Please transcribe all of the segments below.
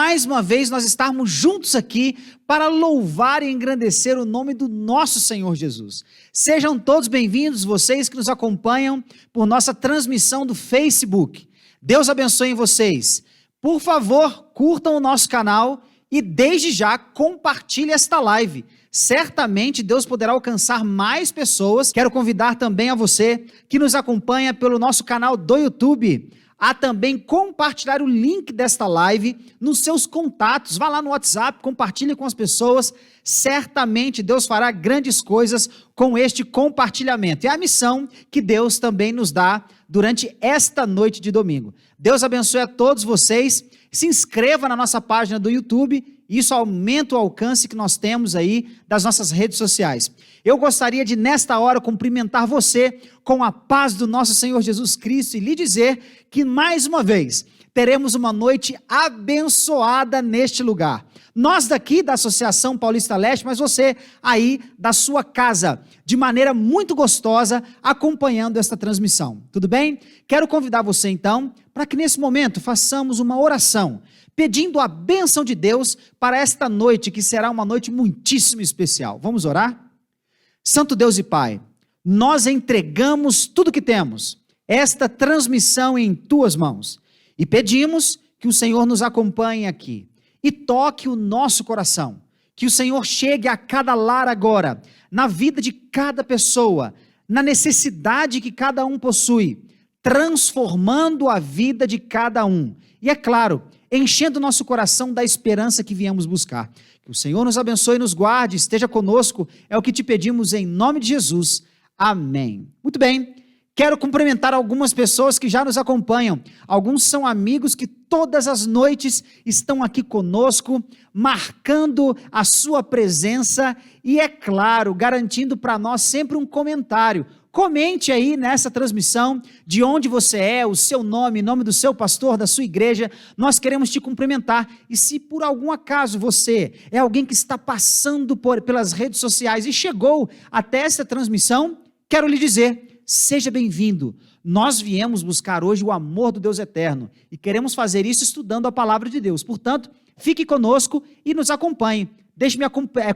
mais uma vez nós estarmos juntos aqui para louvar e engrandecer o nome do nosso Senhor Jesus. Sejam todos bem-vindos, vocês que nos acompanham por nossa transmissão do Facebook. Deus abençoe vocês. Por favor, curtam o nosso canal e desde já compartilhe esta live. Certamente Deus poderá alcançar mais pessoas. Quero convidar também a você que nos acompanha pelo nosso canal do YouTube a também compartilhar o link desta live nos seus contatos. Vá lá no WhatsApp, compartilhe com as pessoas. Certamente Deus fará grandes coisas com este compartilhamento. É a missão que Deus também nos dá durante esta noite de domingo. Deus abençoe a todos vocês. Se inscreva na nossa página do YouTube. Isso aumenta o alcance que nós temos aí das nossas redes sociais. Eu gostaria de, nesta hora, cumprimentar você com a paz do nosso Senhor Jesus Cristo e lhe dizer que, mais uma vez, teremos uma noite abençoada neste lugar. Nós daqui da Associação Paulista Leste, mas você aí da sua casa, de maneira muito gostosa, acompanhando esta transmissão. Tudo bem? Quero convidar você, então, para que nesse momento façamos uma oração, pedindo a bênção de Deus para esta noite, que será uma noite muitíssimo especial. Vamos orar? Santo Deus e Pai, nós entregamos tudo que temos, esta transmissão em Tuas mãos, e pedimos que o Senhor nos acompanhe aqui, e toque o nosso coração, que o Senhor chegue a cada lar agora, na vida de cada pessoa, na necessidade que cada um possui, transformando a vida de cada um, e é claro, enchendo nosso coração da esperança que viemos buscar. Que o Senhor nos abençoe e nos guarde, esteja conosco, é o que te pedimos em nome de Jesus. Amém. Muito bem, quero cumprimentar algumas pessoas que já nos acompanham. Alguns são amigos que todas as noites estão aqui conosco, marcando a sua presença e, é claro, garantindo para nós sempre um comentário. Comente aí nessa transmissão de onde você é, o seu nome, nome do seu pastor, da sua igreja. Nós queremos te cumprimentar. E se por algum acaso você é alguém que está passando pelas redes sociais e chegou até essa transmissão, quero lhe dizer, seja bem-vindo. Nós viemos buscar hoje o amor do Deus eterno e queremos fazer isso estudando a palavra de Deus. Portanto, fique conosco e nos acompanhe. Deixe-me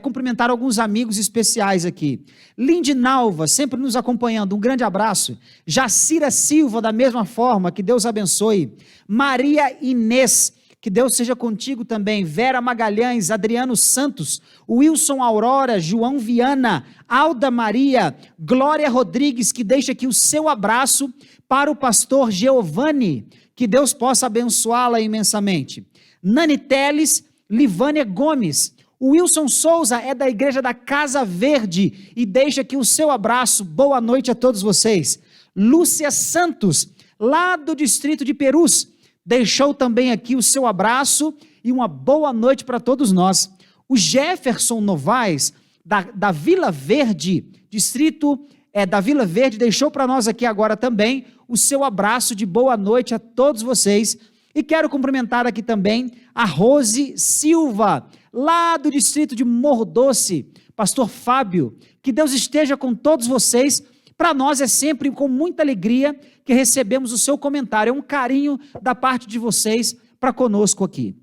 cumprimentar alguns amigos especiais aqui. Lindinalva, sempre nos acompanhando, um grande abraço. Jacira Silva, da mesma forma, que Deus abençoe. Maria Inês, que Deus seja contigo também. Vera Magalhães, Adriano Santos, Wilson Aurora, João Viana, Alda Maria, Glória Rodrigues, que deixa aqui o seu abraço para o pastor Giovanni, que Deus possa abençoá-la imensamente. Nani Teles, Livânia Gomes, o Wilson Souza é da igreja da Casa Verde e deixa aqui o seu abraço, boa noite a todos vocês. Lúcia Santos, lá do distrito de Perus, deixou também aqui o seu abraço e uma boa noite para todos nós. O Jefferson Novaes, da Vila Verde, distrito da Vila Verde, deixou para nós aqui agora também o seu abraço de boa noite a todos vocês. E quero cumprimentar aqui também a Rose Silva, lá do distrito de Morro Doce, pastor Fábio, que Deus esteja com todos vocês. Para nós é sempre com muita alegria que recebemos o seu comentário, é um carinho da parte de vocês para conosco aqui.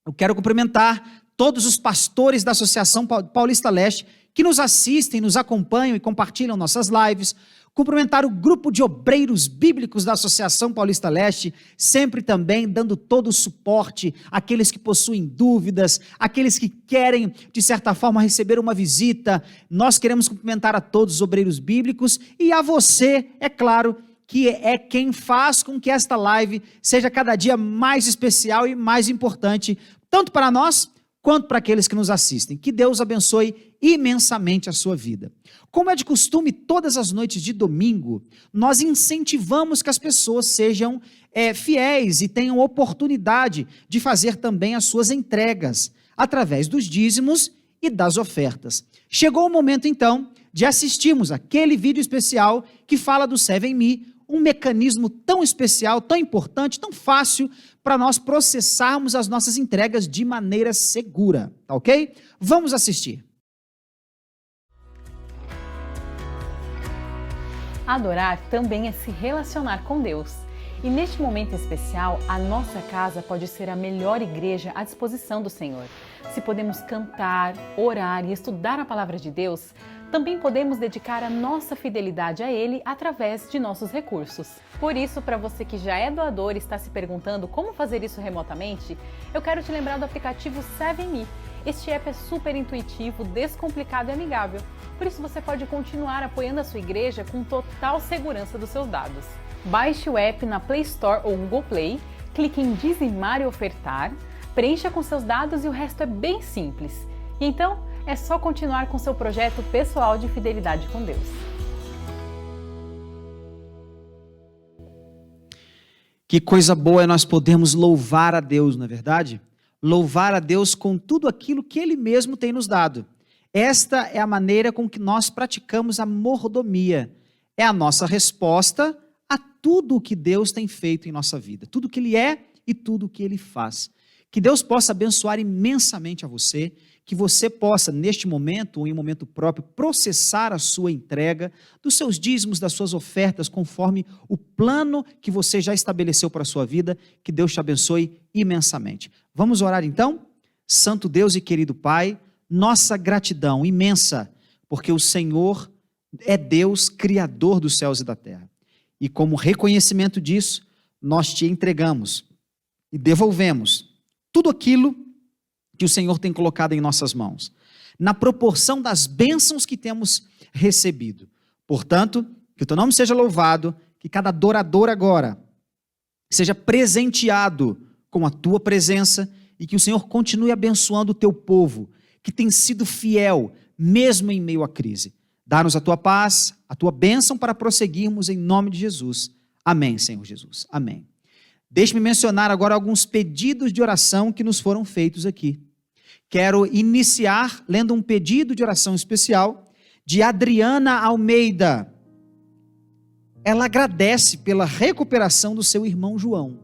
Eu quero cumprimentar todos os pastores da Associação Paulista Leste que nos assistem, nos acompanham e compartilham nossas lives. Cumprimentar o grupo de obreiros bíblicos da Associação Paulista Leste, sempre também dando todo o suporte àqueles que possuem dúvidas, àqueles que querem, de certa forma, receber uma visita. Nós queremos cumprimentar a todos os obreiros bíblicos e a você, é claro, que é quem faz com que esta live seja cada dia mais especial e mais importante, tanto para nós, quanto para aqueles que nos assistem. Que Deus abençoe imensamente a sua vida. Como é de costume, todas as noites de domingo, nós incentivamos que as pessoas sejam fiéis e tenham oportunidade de fazer também as suas entregas, através dos dízimos e das ofertas. Chegou o momento, então, de assistirmos aquele vídeo especial que fala do 7Me, um mecanismo tão especial, tão importante, tão fácil para nós processarmos as nossas entregas de maneira segura, tá ok? Vamos assistir. Adorar também é se relacionar com Deus. E neste momento especial, a nossa casa pode ser a melhor igreja à disposição do Senhor. Se podemos cantar, orar e estudar a palavra de Deus, também podemos dedicar a nossa fidelidade a Ele através de nossos recursos. Por isso, para você que já é doador e está se perguntando como fazer isso remotamente, eu quero te lembrar do aplicativo 7Me. Este app é super intuitivo, descomplicado e amigável. Por isso você pode continuar apoiando a sua igreja com total segurança dos seus dados. Baixe o app na Play Store ou Google Play, clique em dizimar e ofertar, preencha com seus dados e o resto é bem simples. E então, é só continuar com seu projeto pessoal de fidelidade com Deus. Que coisa boa é nós podermos louvar a Deus, não é verdade? Louvar a Deus com tudo aquilo que Ele mesmo tem nos dado. Esta é a maneira com que nós praticamos a mordomia. É a nossa resposta a tudo o que Deus tem feito em nossa vida. Tudo o que Ele é e tudo o que Ele faz. Que Deus possa abençoar imensamente a você, que você possa, neste momento ou em um momento próprio, processar a sua entrega dos seus dízimos, das suas ofertas, conforme o plano que você já estabeleceu para a sua vida. Que Deus te abençoe imensamente. Vamos orar então? Santo Deus e querido Pai, nossa gratidão imensa, porque o Senhor é Deus, Criador dos céus e da terra. E como reconhecimento disso, nós te entregamos e devolvemos tudo aquilo que o Senhor tem colocado em nossas mãos, na proporção das bênçãos que temos recebido. Portanto, que o teu nome seja louvado, que cada adorador agora seja presenteado com a tua presença e que o Senhor continue abençoando o teu povo, que tem sido fiel, mesmo em meio à crise. Dá-nos a tua paz, a tua bênção para prosseguirmos em nome de Jesus. Amém, Senhor Jesus. Amém. Deixe-me mencionar agora alguns pedidos de oração que nos foram feitos aqui. Quero iniciar lendo um pedido de oração especial de Adriana Almeida. Ela agradece pela recuperação do seu irmão João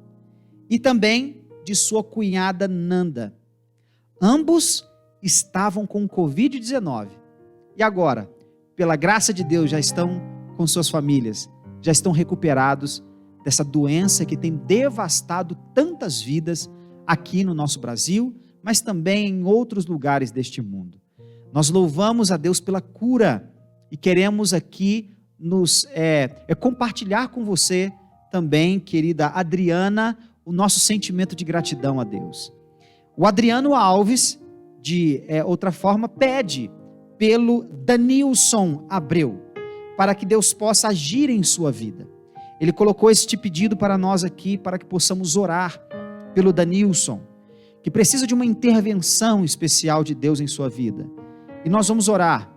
e também de sua cunhada Nanda. Ambos estavam com Covid-19 e agora, pela graça de Deus, já estão com suas famílias, já estão recuperados dessa doença que tem devastado tantas vidas aqui no nosso Brasil, mas também em outros lugares deste mundo. Nós louvamos a Deus pela cura e queremos aqui compartilhar com você também, querida Adriana, o nosso sentimento de gratidão a Deus. O Adriano Alves, de outra forma, pede pelo Danilson Abreu, para que Deus possa agir em sua vida. Ele colocou este pedido para nós aqui, para que possamos orar pelo Danilson, que precisa de uma intervenção especial de Deus em sua vida. E nós vamos orar.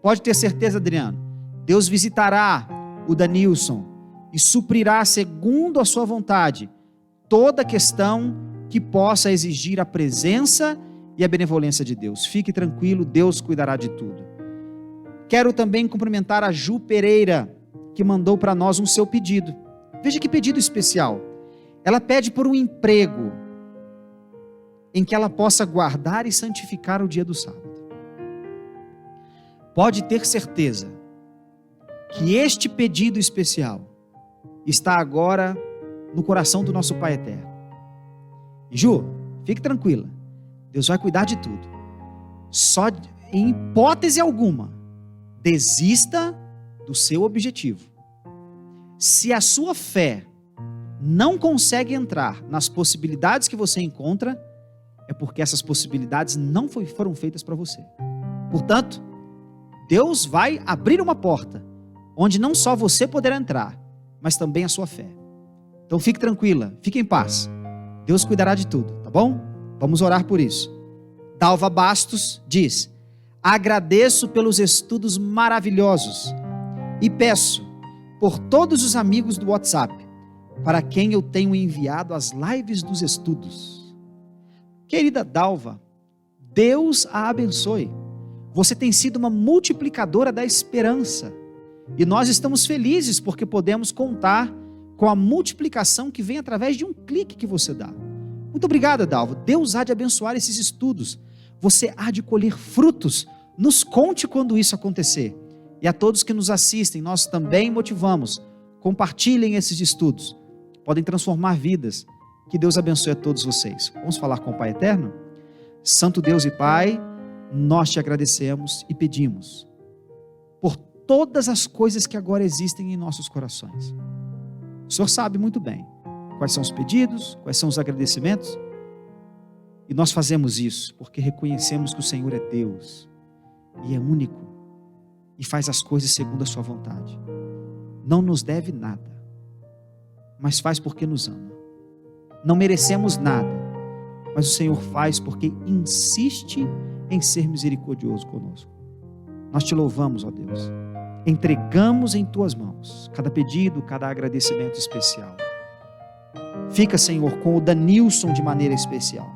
Pode ter certeza, Adriano, Deus visitará o Danilson e suprirá, segundo a sua vontade, toda questão que possa exigir a presença e a benevolência de Deus. Fique tranquilo, Deus cuidará de tudo. Quero também cumprimentar a Ju Pereira, que mandou para nós um seu pedido. Veja que pedido especial. Ela pede por um emprego em que ela possa guardar e santificar o dia do sábado. Pode ter certeza que este pedido especial está agora no coração do nosso Pai Eterno. E Ju, fique tranquila, Deus vai cuidar de tudo. Só em hipótese alguma, desista do seu objetivo. Se a sua fé não consegue entrar nas possibilidades que você encontra, é porque essas possibilidades não foram feitas para você. Portanto, Deus vai abrir uma porta, onde não só você poderá entrar, mas também a sua fé. Então fique tranquila, fique em paz. Deus cuidará de tudo, tá bom? Vamos orar por isso. Dalva Bastos diz: agradeço pelos estudos maravilhosos e peço por todos os amigos do WhatsApp, para quem eu tenho enviado as lives dos estudos. Querida Dalva, Deus a abençoe. Você tem sido uma multiplicadora da esperança. E nós estamos felizes porque podemos contar com a multiplicação que vem através de um clique que você dá. Muito obrigado, Dalva. Deus há de abençoar esses estudos. Você há de colher frutos. Nos conte quando isso acontecer. E a todos que nos assistem, nós também motivamos. Compartilhem esses estudos. podem transformar vidas. Que Deus abençoe a todos vocês. Vamos falar com o Pai Eterno? Santo Deus e Pai, nós te agradecemos e pedimos por todas as coisas que agora existem em nossos corações. O Senhor sabe muito bem quais são os pedidos, quais são os agradecimentos, e nós fazemos isso porque reconhecemos que o Senhor é Deus e é único e faz as coisas segundo a sua vontade. Não nos deve nada, mas faz porque nos ama. Não merecemos nada, mas o Senhor faz porque insiste em ser misericordioso conosco. Nós te louvamos, ó Deus. Entregamos em tuas mãos cada pedido, cada agradecimento especial. Fica, Senhor, com o Danilson de maneira especial.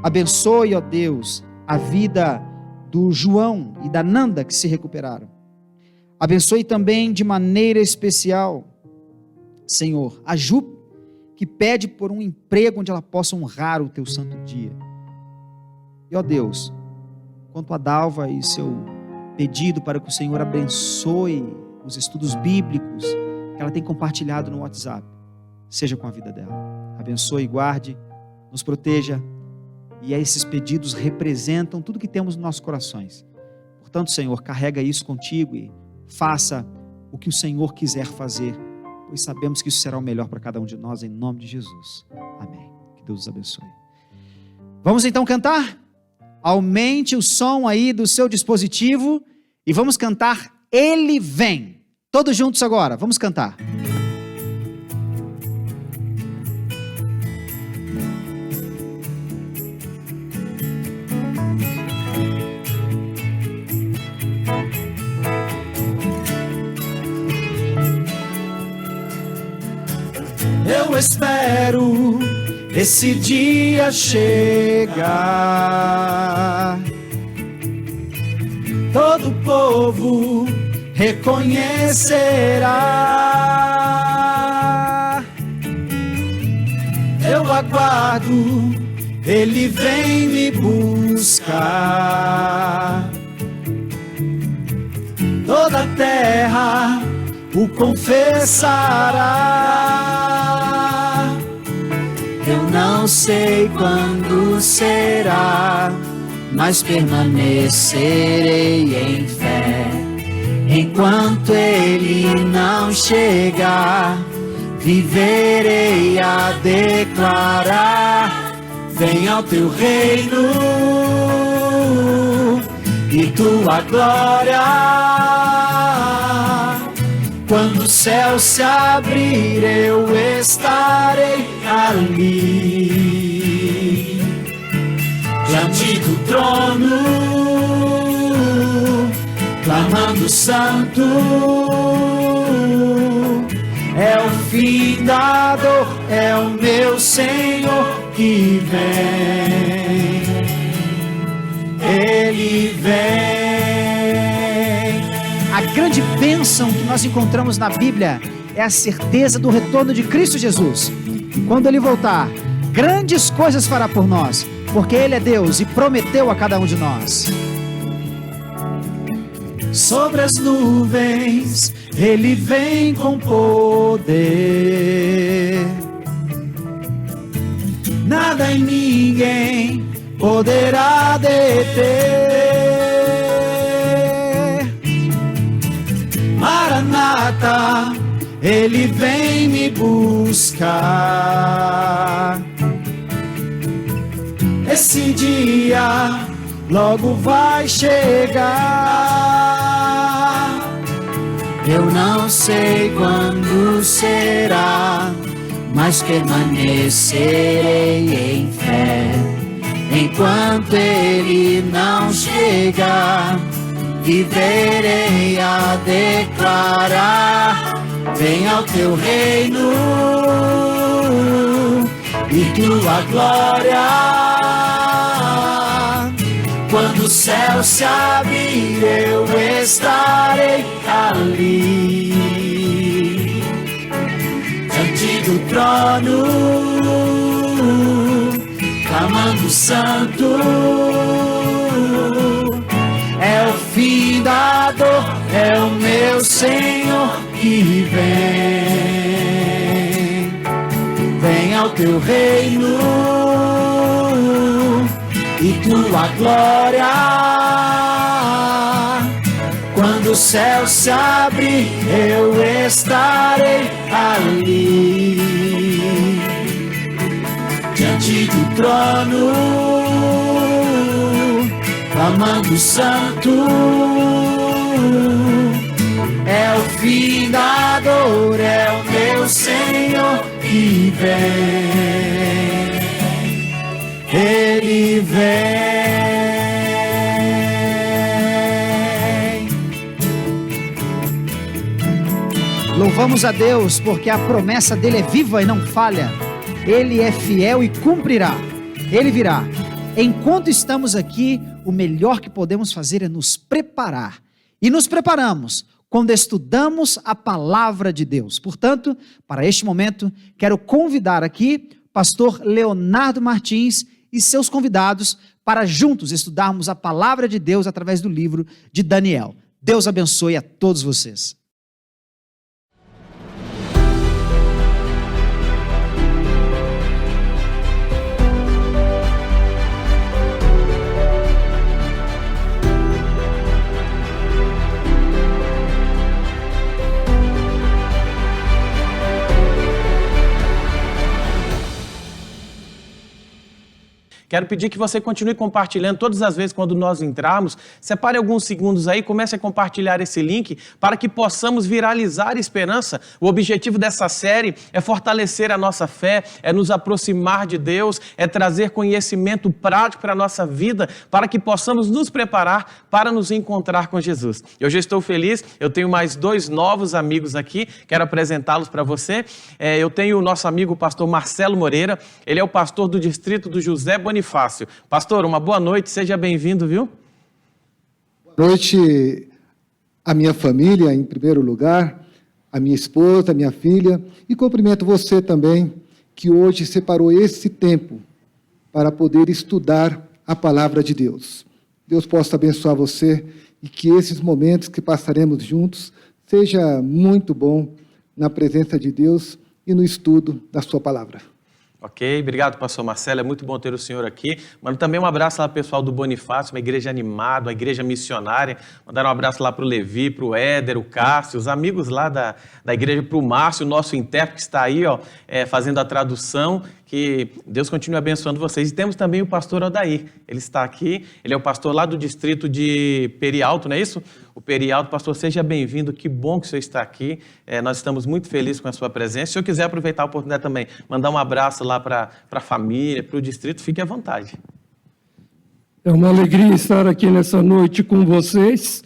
Abençoe, ó Deus, a vida do João e da Nanda que se recuperaram. Abençoe também de maneira especial, Senhor, a Ju, que pede por um emprego onde ela possa honrar o teu santo dia. E ó Deus, quanto a Dalva e seu pedido para que o Senhor abençoe os estudos bíblicos que ela tem compartilhado no WhatsApp, seja com a vida dela. Abençoe, guarde, nos proteja, e esses pedidos representam tudo que temos nos nossos corações. Portanto, Senhor, carrega isso contigo e faça o que o Senhor quiser fazer, pois sabemos que isso será o melhor para cada um de nós, em nome de Jesus. Amém. Que Deus os abençoe. Vamos então cantar? Aumente o som aí do seu dispositivo e vamos cantar Ele Vem. Todos juntos agora, vamos cantar. Eu espero esse dia chegar. Todo povo reconhecerá. Eu aguardo, Ele vem me buscar. Toda a terra o confessará. Eu não sei quando será, mas permanecerei em fé. Enquanto Ele não chegar, viverei a declarar: venha ao teu reino e tua glória. Quando o céu se abrir, eu estarei ali, diante do trono, clamando santo. É o fim da dor, é o meu Senhor que vem. Ele vem. A grande bênção que nós encontramos na Bíblia é a certeza do retorno de Cristo Jesus. Quando Ele voltar, grandes coisas fará por nós, porque Ele é Deus e prometeu a cada um de nós. Sobre as nuvens, Ele vem com poder. Nada e ninguém poderá deter. Maranata, Ele vem me buscar. Esse dia logo vai chegar. Eu não sei quando será, mas permanecerei em fé. Enquanto Ele não chegar, viverei a declarar: venha ao teu reino e tua glória. Quando o céu se abrir, eu estarei ali, diante do trono, clamando santo. É o fim da dor, é o meu Senhor que vem. ao teu reino e tua glória. Quando o céu se abrir, eu estarei ali, diante do trono, clamando santo. É o fim da dor, é o meu Senhor que vem. Ele vem. Louvamos a Deus porque a promessa dele é viva e não falha. Ele é fiel e cumprirá. Ele virá. Enquanto estamos aqui, o melhor que podemos fazer é nos preparar. E nos preparamos quando estudamos a palavra de Deus. Portanto, para este momento, quero convidar aqui pastor Leonardo Martins e seus convidados para juntos estudarmos a palavra de Deus através do livro de Daniel. Deus abençoe a todos vocês. Quero pedir que você continue compartilhando todas as vezes quando nós entrarmos. Separe alguns segundos aí, comece a compartilhar esse link para que possamos viralizar a esperança. O objetivo dessa série é fortalecer a nossa fé, é nos aproximar de Deus, é trazer conhecimento prático para a nossa vida, para que possamos nos preparar para nos encontrar com Jesus. Eu já estou feliz, eu tenho mais 2 novos amigos aqui, quero apresentá-los para você. Eu tenho o nosso amigo pastor Marcelo Moreira, ele é o pastor do distrito do José Bonifácio. Pastor, uma boa noite, seja bem-vindo, viu? Boa noite à minha família, em primeiro lugar, a minha esposa, a minha filha, e cumprimento você também, que hoje separou esse tempo para poder estudar a palavra de Deus. Deus possa abençoar você e que esses momentos que passaremos juntos seja muito bom na presença de Deus e no estudo da sua palavra. Ok, obrigado, pastor Marcelo, é muito bom ter o senhor aqui. Mando também um abraço lá para o pessoal do Bonifácio, uma igreja animada, uma igreja missionária. Mandar um abraço lá para o Levi, para o Éder, o Cássio, os amigos lá da igreja, para o Márcio, o nosso intérprete que está aí, fazendo a tradução. Que Deus continue abençoando vocês. E temos também o pastor Odair, ele está aqui, ele é o pastor lá do distrito de Perialto, não é isso? O Perialto, pastor, seja bem-vindo, que bom que o senhor está aqui, nós estamos muito felizes com a sua presença. Se o senhor quiser aproveitar a oportunidade também, mandar um abraço lá para a família, para o distrito, fique à vontade. É uma alegria estar aqui nessa noite com vocês,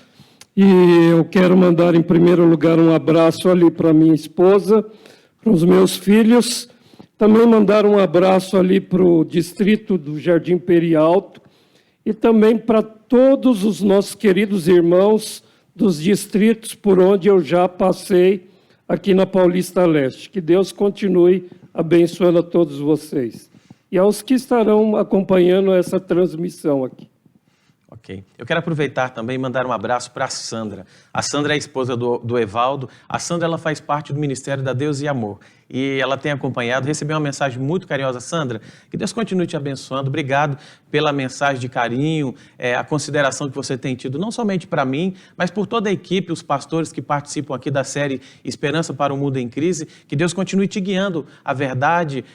e eu quero mandar em primeiro lugar um abraço ali para minha esposa, para os meus filhos. Também mandar um abraço ali para o distrito do Jardim Perialto e também para todos os nossos queridos irmãos dos distritos por onde eu já passei aqui na Paulista Leste. Que Deus continue abençoando a todos vocês. E aos que estarão acompanhando essa transmissão aqui. Ok. Eu quero aproveitar também e mandar um abraço para a Sandra. A Sandra é a esposa do Evaldo. A Sandra ela faz parte do Ministério da Deus e Amor. E ela tem acompanhado, recebeu uma mensagem muito carinhosa. Sandra, que Deus continue te abençoando. Obrigado pela mensagem de carinho, a consideração que você tem tido, não somente para mim, mas por toda a equipe, os pastores que participam aqui da série Esperança para o Mundo em Crise. Que Deus continue te guiando à verdade,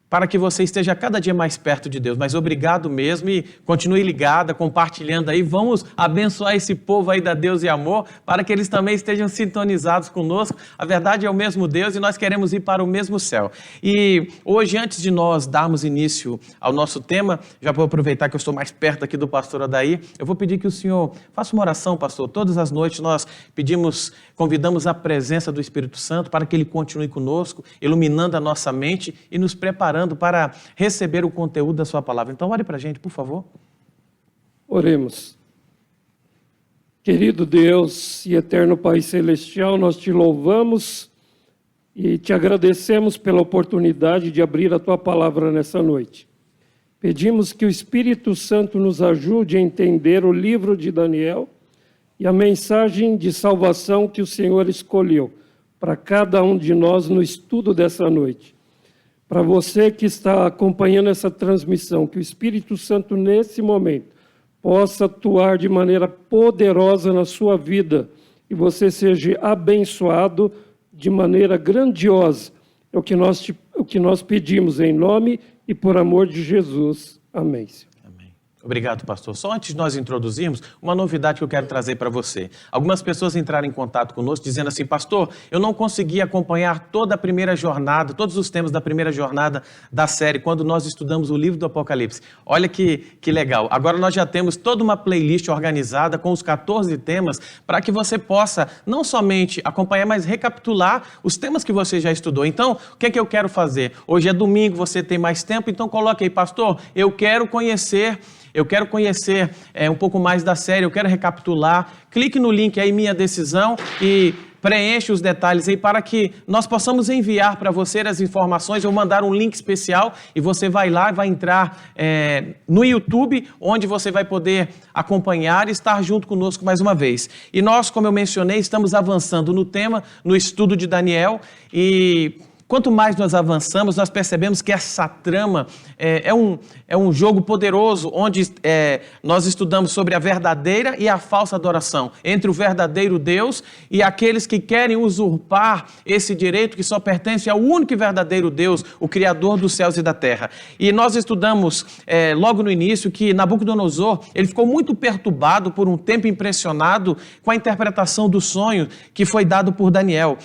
para que você esteja cada dia mais perto de Deus. Mas obrigado mesmo e continue ligada, compartilhando aí. Vamos abençoar esse povo aí da Deus e Amor, para que eles também estejam sintonizados conosco. A verdade é o mesmo Deus e nós queremos ir para o mesmo céu. E hoje, antes de nós darmos início ao nosso tema, já vou aproveitar que eu estou mais perto aqui do pastor Odair, eu vou pedir que o senhor faça uma oração, pastor. Todas as noites nós convidamos a presença do Espírito Santo para que ele continue conosco, iluminando a nossa mente e nos preparando para receber o conteúdo da sua palavra. Então, ore para a gente, por favor. Oremos. Querido Deus e eterno Pai Celestial, nós te louvamos e te agradecemos pela oportunidade de abrir a tua palavra nessa noite. Pedimos que o Espírito Santo nos ajude a entender o livro de Daniel e a mensagem de salvação que o Senhor escolheu para cada um de nós no estudo dessa noite. Para você que está acompanhando essa transmissão, que o Espírito Santo, nesse momento, possa atuar de maneira poderosa na sua vida e você seja abençoado de maneira grandiosa. É o que nós pedimos em nome e por amor de Jesus. Amém, Senhor. Obrigado, pastor. Só antes de nós introduzirmos, uma novidade que eu quero trazer para você. Algumas pessoas entraram em contato conosco dizendo assim, pastor, eu não consegui acompanhar toda a primeira jornada, todos os temas da primeira jornada da série, quando nós estudamos o livro do Apocalipse. Olha que legal. Agora nós já temos toda uma playlist organizada com os 14 temas para que você possa não somente acompanhar, mas recapitular os temas que você já estudou. Então, o que é que eu quero fazer? Hoje é domingo, você tem mais tempo, então coloque aí, pastor, eu quero conhecer um pouco mais da série, eu quero recapitular. Clique no link aí, Minha Decisão, e preenche os detalhes aí para que nós possamos enviar para você as informações. Eu vou mandar um link especial e você vai lá e vai entrar no YouTube, onde você vai poder acompanhar e estar junto conosco mais uma vez. E nós, como eu mencionei, estamos avançando no tema, no estudo de Daniel, e quanto mais nós avançamos, nós percebemos que essa trama é um jogo poderoso, onde nós estudamos sobre a verdadeira e a falsa adoração, entre o verdadeiro Deus e aqueles que querem usurpar esse direito que só pertence ao único e verdadeiro Deus, o Criador dos céus e da terra. E nós estudamos logo no início que Nabucodonosor, ele ficou muito perturbado por um tempo, impressionado com a interpretação do sonho que foi dado por Daniel.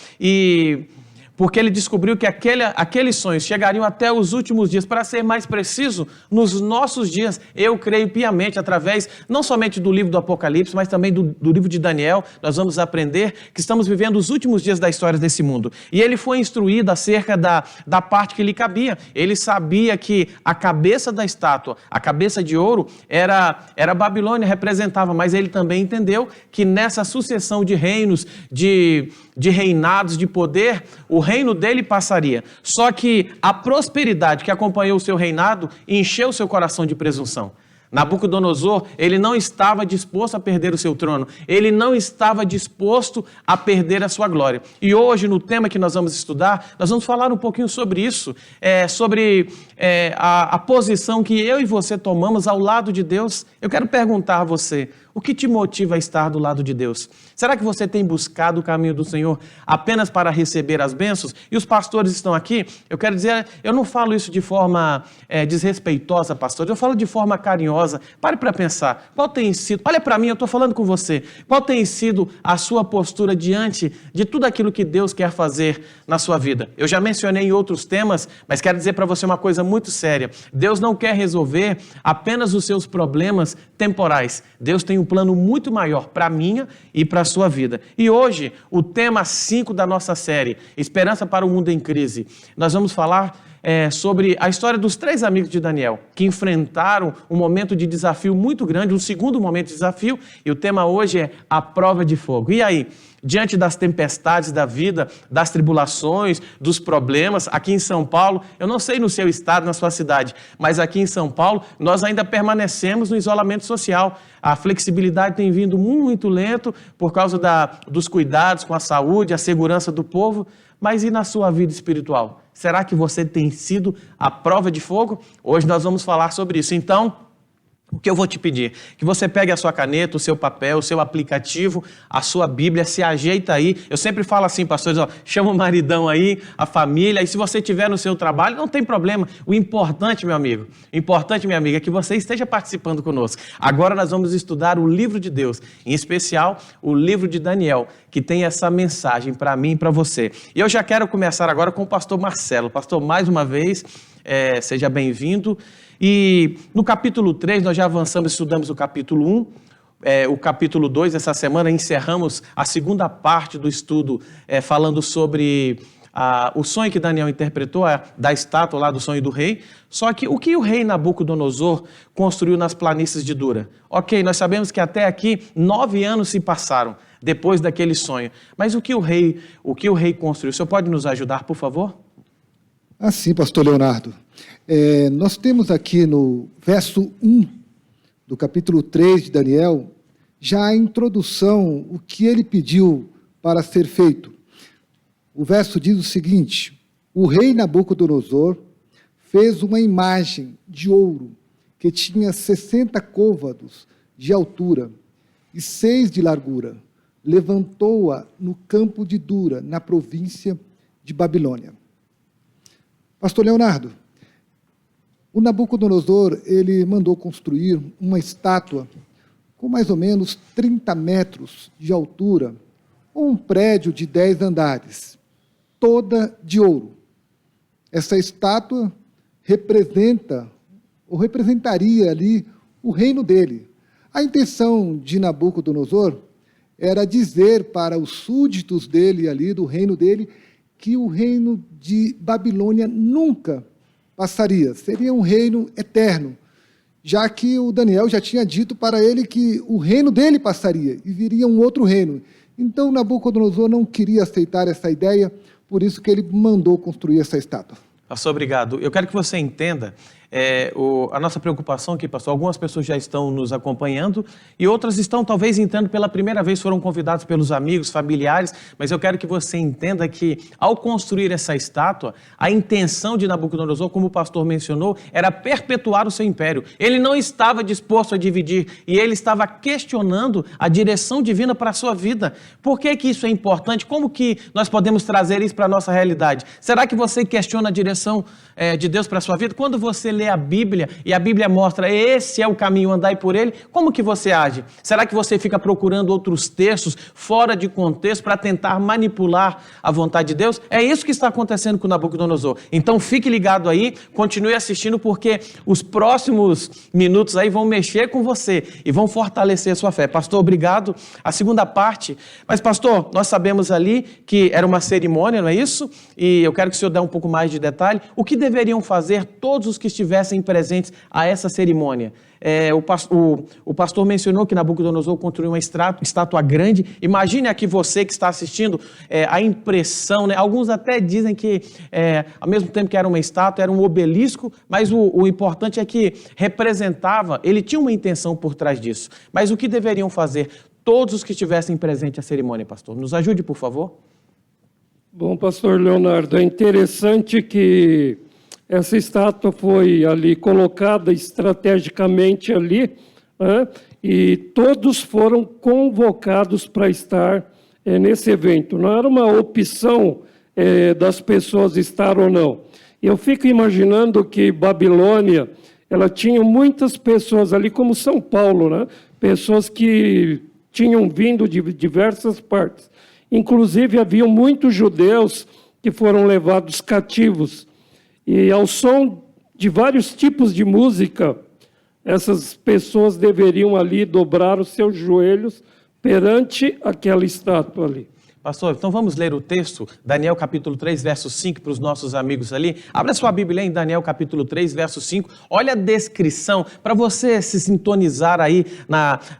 Porque ele descobriu que aqueles sonhos chegariam até os últimos dias. Para ser mais preciso, nos nossos dias, eu creio piamente, através não somente do livro do Apocalipse, mas também do livro de Daniel, nós vamos aprender que estamos vivendo os últimos dias da história desse mundo. E ele foi instruído acerca da parte que lhe cabia. Ele sabia que a cabeça da estátua, a cabeça de ouro, era a Babilônia, representava, mas ele também entendeu que nessa sucessão de reinos, de reinados, de poder, o reino dele passaria. Só que a prosperidade que acompanhou o seu reinado encheu o seu coração de presunção. Nabucodonosor, ele não estava disposto a perder o seu trono, ele não estava disposto a perder a sua glória. E hoje, no tema que nós vamos estudar, nós vamos falar um pouquinho sobre isso, sobre a posição que eu e você tomamos ao lado de Deus. Eu quero perguntar a você, o que te motiva a estar do lado de Deus? Será que você tem buscado o caminho do Senhor apenas para receber as bênçãos? E os pastores estão aqui, eu quero dizer, eu não falo isso de forma desrespeitosa, pastor, eu falo de forma carinhosa. Pare para pensar, qual tem sido, olha para mim, eu estou falando com você, qual tem sido a sua postura diante de tudo aquilo que Deus quer fazer na sua vida? Eu já mencionei em outros temas, mas quero dizer para você uma coisa muito séria. Deus não quer resolver apenas os seus problemas temporais. Deus tem um plano muito maior para a minha e para a sua vida. E hoje, o tema 5 da nossa série, Esperança para o Mundo em Crise, nós vamos falar sobre a história dos 3 amigos de Daniel, que enfrentaram um momento de desafio muito grande, um segundo momento de desafio, e o tema hoje é a prova de fogo. E aí, diante das tempestades da vida, das tribulações, dos problemas, aqui em São Paulo, eu não sei no seu estado, na sua cidade, mas aqui em São Paulo, nós ainda permanecemos no isolamento social. A flexibilidade tem vindo muito lento por causa dos cuidados com a saúde, a segurança do povo. Mas e na sua vida espiritual? Será que você tem sido a prova de fogo? Hoje nós vamos falar sobre isso. Então, o que eu vou te pedir? Que você pegue a sua caneta, o seu papel, o seu aplicativo, a sua Bíblia, se ajeita aí. Eu sempre falo assim, pastores, chama o maridão aí, a família, e se você estiver no seu trabalho, não tem problema. O importante, meu amigo, minha amiga, é que você esteja participando conosco. Agora nós vamos estudar o livro de Deus, em especial o livro de Daniel, que tem essa mensagem para mim e para você. E eu já quero começar agora com o pastor Marcelo. Pastor, mais uma vez, seja bem-vindo. E no capítulo 3, nós já avançamos, estudamos o capítulo 1, o capítulo 2, essa semana encerramos a segunda parte do estudo, falando sobre o sonho que Daniel interpretou, da estátua lá do sonho do rei. Só que o que o rei Nabucodonosor construiu nas planícies de Dura? Ok, nós sabemos que até aqui 9 anos se passaram depois daquele sonho, mas o que o rei construiu? O senhor pode nos ajudar, por favor? Assim, pastor Leonardo, nós temos aqui no verso 1 do capítulo 3 de Daniel, já a introdução, o que ele pediu para ser feito. O verso diz o seguinte: o rei Nabucodonosor fez uma imagem de ouro que tinha 60 côvados de altura e 6 de largura. Levantou-a no campo de Dura, na província de Babilônia. Pastor Leonardo, o Nabucodonosor, ele mandou construir uma estátua com mais ou menos 30 metros de altura, ou um prédio de 10 andares, toda de ouro. Essa estátua representa, ou representaria ali, o reino dele. A intenção de Nabucodonosor era dizer para os súditos dele ali, do reino dele, que o reino de Babilônia nunca passaria, seria um reino eterno, já que o Daniel já tinha dito para ele que o reino dele passaria e viria um outro reino. Então Nabucodonosor não queria aceitar essa ideia, por isso que ele mandou construir essa estátua. Pastor, obrigado. Eu quero que você entenda a nossa preocupação aqui, pastor. Algumas pessoas já estão nos acompanhando e outras estão talvez entrando pela primeira vez, foram convidados pelos amigos, familiares, mas eu quero que você entenda que ao construir essa estátua, a intenção de Nabucodonosor, como o pastor mencionou, era perpetuar o seu império. Ele não estava disposto a dividir e ele estava questionando a direção divina para a sua vida. Por que que isso é importante? Como que nós podemos trazer isso para a nossa realidade? Será que você questiona a direção de Deus para a sua vida? Quando você lê a Bíblia e a Bíblia mostra esse é o caminho, andai por ele, como que você age? Será que você fica procurando outros textos fora de contexto para tentar manipular a vontade de Deus? É isso que está acontecendo com Nabucodonosor. Então fique ligado aí, continue assistindo porque os próximos minutos aí vão mexer com você e vão fortalecer a sua fé. Pastor, obrigado. A segunda parte, mas pastor, nós sabemos ali que era uma cerimônia, não é isso? E eu quero que o senhor dê um pouco mais de detalhe. O que deveriam fazer todos os que estivessem presentes a essa cerimônia? O pastor mencionou que Nabucodonosor construiu uma estátua grande. Imagine aqui você que está assistindo a impressão, né? Alguns até dizem que ao mesmo tempo que era uma estátua, era um obelisco, mas o importante é que representava, ele tinha uma intenção por trás disso. Mas o que deveriam fazer todos os que estivessem presentes à cerimônia, pastor? Nos ajude, por favor. Bom, pastor Leonardo, é interessante que essa estátua foi ali colocada estrategicamente ali, né? E todos foram convocados para estar nesse evento. Não era uma opção das pessoas estar ou não. Eu fico imaginando que Babilônia, ela tinha muitas pessoas ali, como São Paulo, né? Pessoas que tinham vindo de diversas partes. Inclusive, haviam muitos judeus que foram levados cativos. E ao som de vários tipos de música, essas pessoas deveriam ali dobrar os seus joelhos perante aquela estátua ali. Pastor, então vamos ler o texto, Daniel capítulo 3, verso 5, para os nossos amigos ali. Abra sua Bíblia em Daniel capítulo 3, verso 5. Olha a descrição, para você se sintonizar aí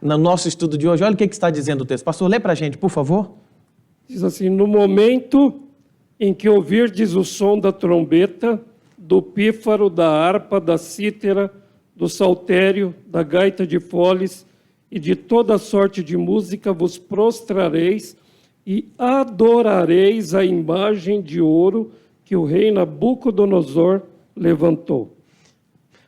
no nosso estudo de hoje. Olha o que está dizendo o texto. Pastor, lê para a gente, por favor. Diz assim: no momento em que ouvirdes o som da trombeta, do pífaro, da harpa, da cítara, do saltério, da gaita de foles e de toda sorte de música, vos prostrareis e adorareis a imagem de ouro que o rei Nabucodonosor levantou.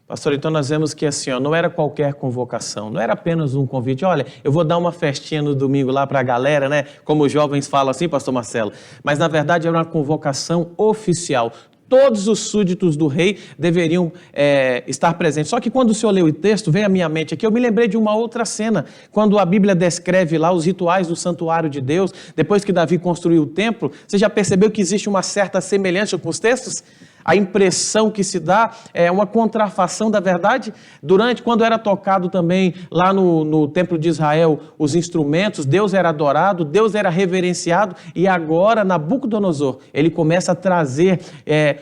Pastor, então nós vemos que assim, não era qualquer convocação, não era apenas um convite. Olha, eu vou dar uma festinha no domingo lá para a galera, né? Como os jovens falam assim, pastor Marcelo. Mas na verdade era uma convocação oficial. Todos os súditos do rei deveriam estar presentes. Só que quando o senhor leu o texto, veio à minha mente aqui, eu me lembrei de uma outra cena, quando a Bíblia descreve lá os rituais do santuário de Deus, depois que Davi construiu o templo. Você já percebeu que existe uma certa semelhança com os textos? A impressão que se dá é uma contrafação da verdade. Quando era tocado também lá no templo de Israel, os instrumentos, Deus era adorado, Deus era reverenciado, e agora Nabucodonosor, ele começa a trazer,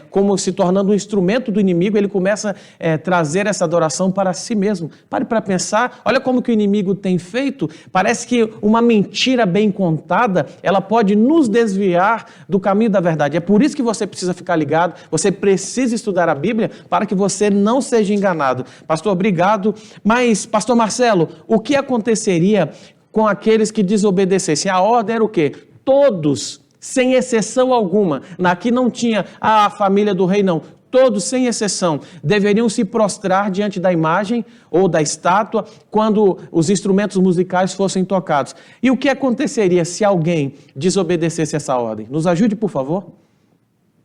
como se tornando um instrumento do inimigo, ele começa a trazer essa adoração para si mesmo. Pare para pensar, olha como que o inimigo tem feito. Parece que uma mentira bem contada, ela pode nos desviar do caminho da verdade. É por isso que você precisa ficar ligado, você precisa estudar a Bíblia para que você não seja enganado. Pastor, obrigado. Mas, pastor Marcelo, o que aconteceria com aqueles que desobedecessem? A ordem era o quê? Todos sem exceção alguma. Aqui não tinha a família do rei, não. Todos, sem exceção, deveriam se prostrar diante da imagem ou da estátua quando os instrumentos musicais fossem tocados. E o que aconteceria se alguém desobedecesse essa ordem? Nos ajude, por favor.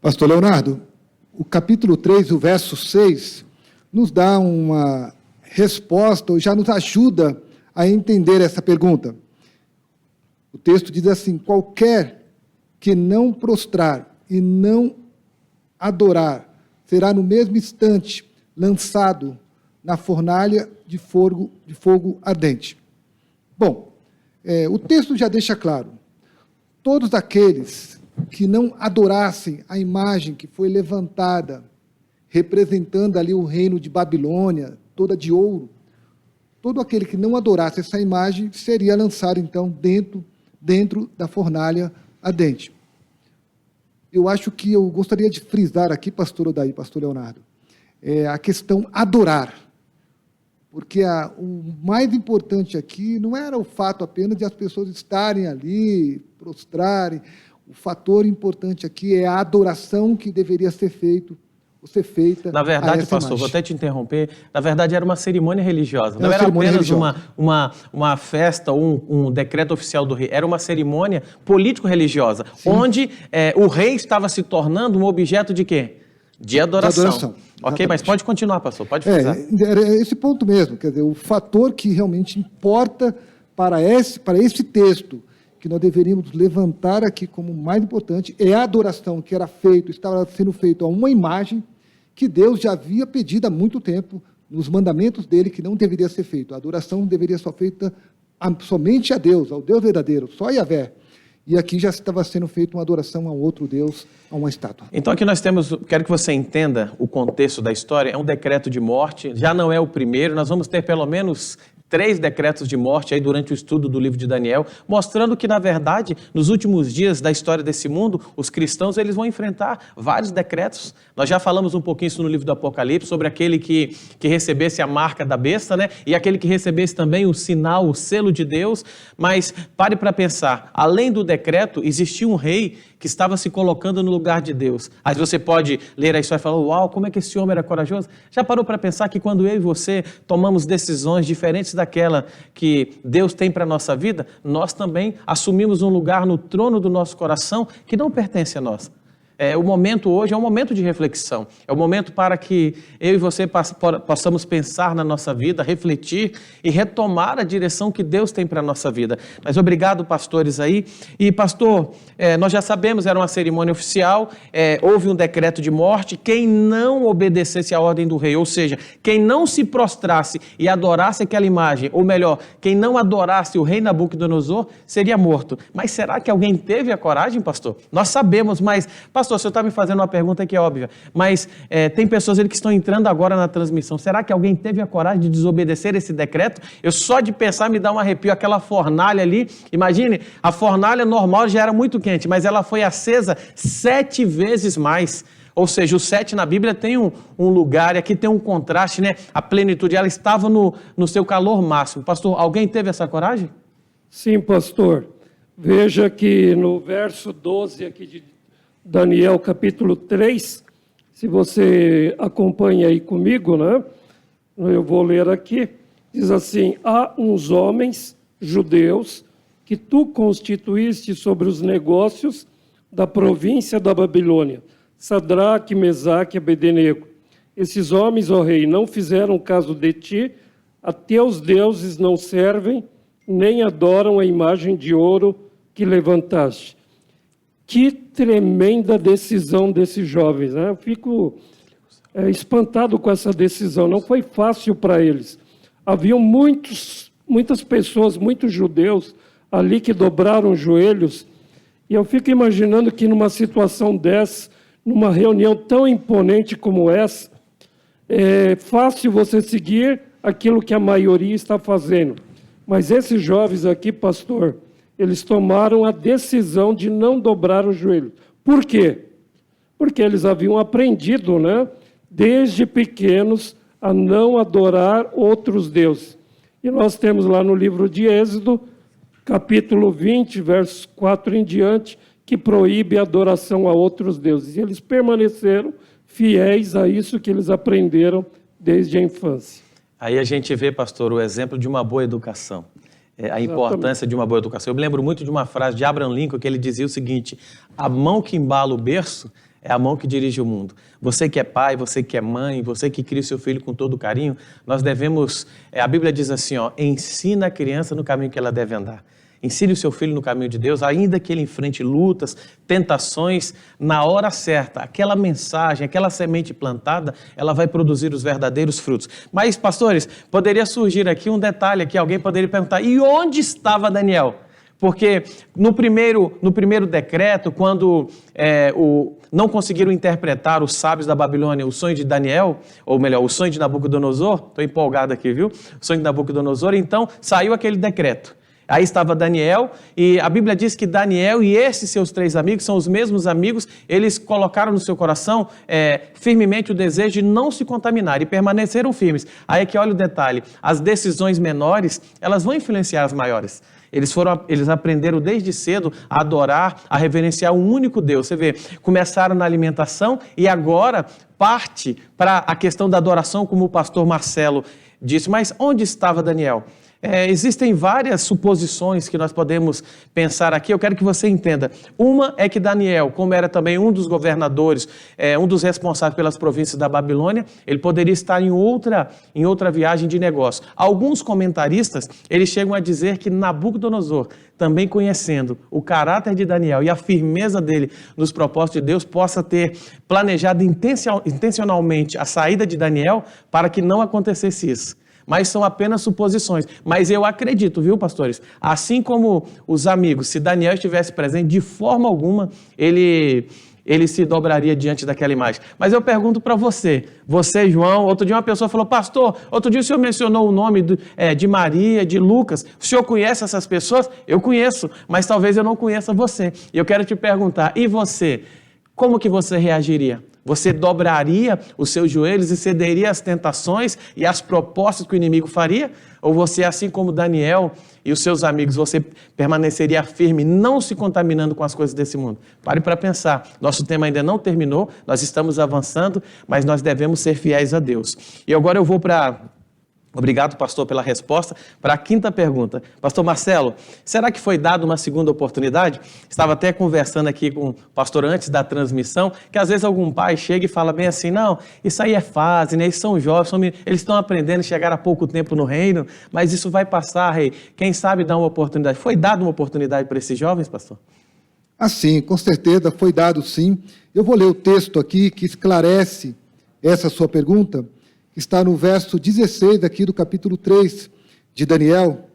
Pastor Leonardo, o capítulo 3, o verso 6, nos dá uma resposta, ou já nos ajuda a entender essa pergunta. O texto diz assim: qualquer que não prostrar e não adorar será no mesmo instante lançado na fornalha de fogo ardente. Bom, o texto já deixa claro, todos aqueles que não adorassem a imagem que foi levantada, representando ali o reino de Babilônia, toda de ouro, todo aquele que não adorasse essa imagem seria lançado, então, dentro da fornalha ardente. Eu acho que eu gostaria de frisar aqui, pastor Odair, pastor Leonardo, a questão adorar. Porque o mais importante aqui não era o fato apenas de as pessoas estarem ali, prostrarem. O fator importante aqui é a adoração que deveria ser feita. Na verdade, pastor, vou até te interromper, na verdade era uma cerimônia religiosa, não era apenas uma festa ou um decreto oficial do rei, era uma cerimônia político-religiosa, onde o rei estava se tornando um objeto de quê? De adoração. Ok, mas pode continuar, pastor, pode frisar. Era esse ponto mesmo, quer dizer, o fator que realmente importa para esse texto, que nós deveríamos levantar aqui como mais importante, é a adoração que estava sendo feita a uma imagem que Deus já havia pedido há muito tempo, nos mandamentos dele, que não deveria ser feito. A adoração deveria ser feita somente a Deus, ao Deus verdadeiro, só a Yahvé. E aqui já estava sendo feita uma adoração a outro Deus, a uma estátua. Então aqui nós temos, quero que você entenda o contexto da história, é um decreto de morte, já não é o primeiro, nós vamos ter pelo menos 3 decretos de morte aí durante o estudo do livro de Daniel, mostrando que, na verdade, nos últimos dias da história desse mundo, os cristãos eles vão enfrentar vários decretos. Nós já falamos um pouquinho isso no livro do Apocalipse, sobre aquele que recebesse a marca da besta, né? E aquele que recebesse também o sinal, o selo de Deus. Mas pare para pensar, além do decreto, existia um rei que estava se colocando no lugar de Deus. Aí você pode ler a história e falar, uau, como é que esse homem era corajoso? Já parou para pensar que quando eu e você tomamos decisões diferentes daquela que Deus tem para a nossa vida, nós também assumimos um lugar no trono do nosso coração que não pertence a nós. O momento hoje é um momento de reflexão, é um momento para que eu e você possamos pensar na nossa vida, refletir e retomar a direção que Deus tem para a nossa vida. Mas obrigado, pastores aí. E pastor, nós já sabemos, era uma cerimônia oficial, houve um decreto de morte, quem não obedecesse à ordem do rei, ou seja, quem não se prostrasse e adorasse aquela imagem, ou melhor, quem não adorasse o rei Nabucodonosor, seria morto. Mas será que alguém teve a coragem, pastor? Nós sabemos, mas, pastor, o senhor está me fazendo uma pergunta que é óbvia, mas tem pessoas que estão entrando agora na transmissão. Será que alguém teve a coragem de desobedecer esse decreto? Eu só de pensar me dá um arrepio, aquela fornalha ali, imagine, a fornalha normal já era muito quente, mas ela foi acesa 7 vezes mais. Ou seja, o 7 na Bíblia tem um lugar, e aqui tem um contraste, né? A plenitude, ela estava no seu calor máximo. Pastor, alguém teve essa coragem? Sim, pastor. Veja que no verso 12 aqui de Daniel, capítulo 3, se você acompanha aí comigo, né? Eu vou ler aqui, diz assim, há uns homens judeus que tu constituíste sobre os negócios da província da Babilônia, Sadraque, Mesaque e Abednego. Esses homens, ó rei, não fizeram caso de ti, a teus deuses não servem, nem adoram a imagem de ouro que levantaste. Que tremenda decisão desses jovens, né? Eu fico espantado com essa decisão, não foi fácil para eles. Haviam muitas pessoas, muitos judeus ali que dobraram os joelhos, e eu fico imaginando que numa situação dessa, numa reunião tão imponente como essa, é fácil você seguir aquilo que a maioria está fazendo. Mas esses jovens aqui, pastor, eles tomaram a decisão de não dobrar o joelho. Por quê? Porque eles haviam aprendido, né, desde pequenos, a não adorar outros deuses. E nós temos lá no livro de Êxodo, capítulo 20, versos 4 em diante, que proíbe a adoração a outros deuses. E eles permaneceram fiéis a isso que eles aprenderam desde a infância. Aí a gente vê, pastor, o exemplo de uma boa educação. A importância de uma boa educação. Eu me lembro muito de uma frase de Abraham Lincoln, que ele dizia o seguinte: a mão que embala o berço é a mão que dirige o mundo. Você que é pai, você que é mãe, você que cria o seu filho com todo carinho, nós devemos, a Bíblia diz assim, ensina a criança no caminho que ela deve andar. Ensine o seu filho no caminho de Deus, ainda que ele enfrente lutas, tentações, na hora certa, aquela mensagem, aquela semente plantada, ela vai produzir os verdadeiros frutos. Mas, pastores, poderia surgir aqui um detalhe, que alguém poderia perguntar, e onde estava Daniel? Porque no primeiro decreto, quando não conseguiram interpretar os sábios da Babilônia o sonho de Daniel, ou melhor, o sonho de Nabucodonosor, estou empolgado aqui, viu? O sonho de Nabucodonosor, então saiu aquele decreto. Aí estava Daniel, e a Bíblia diz que Daniel e esses seus 3 amigos, são os mesmos amigos, eles colocaram no seu coração firmemente o desejo de não se contaminar, e permaneceram firmes. Aí é que olha o detalhe, as decisões menores, elas vão influenciar as maiores. Eles aprenderam desde cedo a adorar, a reverenciar um único Deus. Você vê, começaram na alimentação e agora parte para a questão da adoração, como o pastor Marcelo disse. Mas onde estava Daniel? Existem várias suposições que nós podemos pensar aqui, eu quero que você entenda. Uma é que Daniel, como era também um dos governadores, um dos responsáveis pelas províncias da Babilônia, ele poderia estar em outra viagem de negócio. Alguns comentaristas, eles chegam a dizer que Nabucodonosor, também conhecendo o caráter de Daniel e a firmeza dele nos propósitos de Deus, possa ter planejado intencionalmente a saída de Daniel para que não acontecesse isso. Mas são apenas suposições. Mas eu acredito, viu, pastores? Assim como os amigos, se Daniel estivesse presente, de forma alguma, ele se dobraria diante daquela imagem. Mas eu pergunto para você, João, outro dia uma pessoa falou, pastor, outro dia o senhor mencionou o nome de Maria, de Lucas, o senhor conhece essas pessoas? Eu conheço, mas talvez eu não conheça você. E eu quero te perguntar, e você? Como que você reagiria? Você dobraria os seus joelhos e cederia às tentações e às propostas que o inimigo faria? Ou você, assim como Daniel e os seus amigos, você permaneceria firme, não se contaminando com as coisas desse mundo? Pare para pensar. Nosso tema ainda não terminou, nós estamos avançando, mas nós devemos ser fiéis a Deus. E agora eu vou para... Obrigado, pastor, pela resposta. Para a 5ª pergunta. Pastor Marcelo, será que foi dada uma segunda oportunidade? Estava até conversando aqui com o pastor antes da transmissão, que às vezes algum pai chega e fala bem assim, não, isso aí é fase, né? Eles são jovens, eles estão aprendendo, chegaram há pouco tempo no reino, mas isso vai passar, rei. Quem sabe dar uma oportunidade. Foi dada uma oportunidade para esses jovens, pastor? Sim, com certeza foi dado sim. Eu vou ler o texto aqui que esclarece essa sua pergunta, que está no verso 16 aqui do capítulo 3 de Daniel,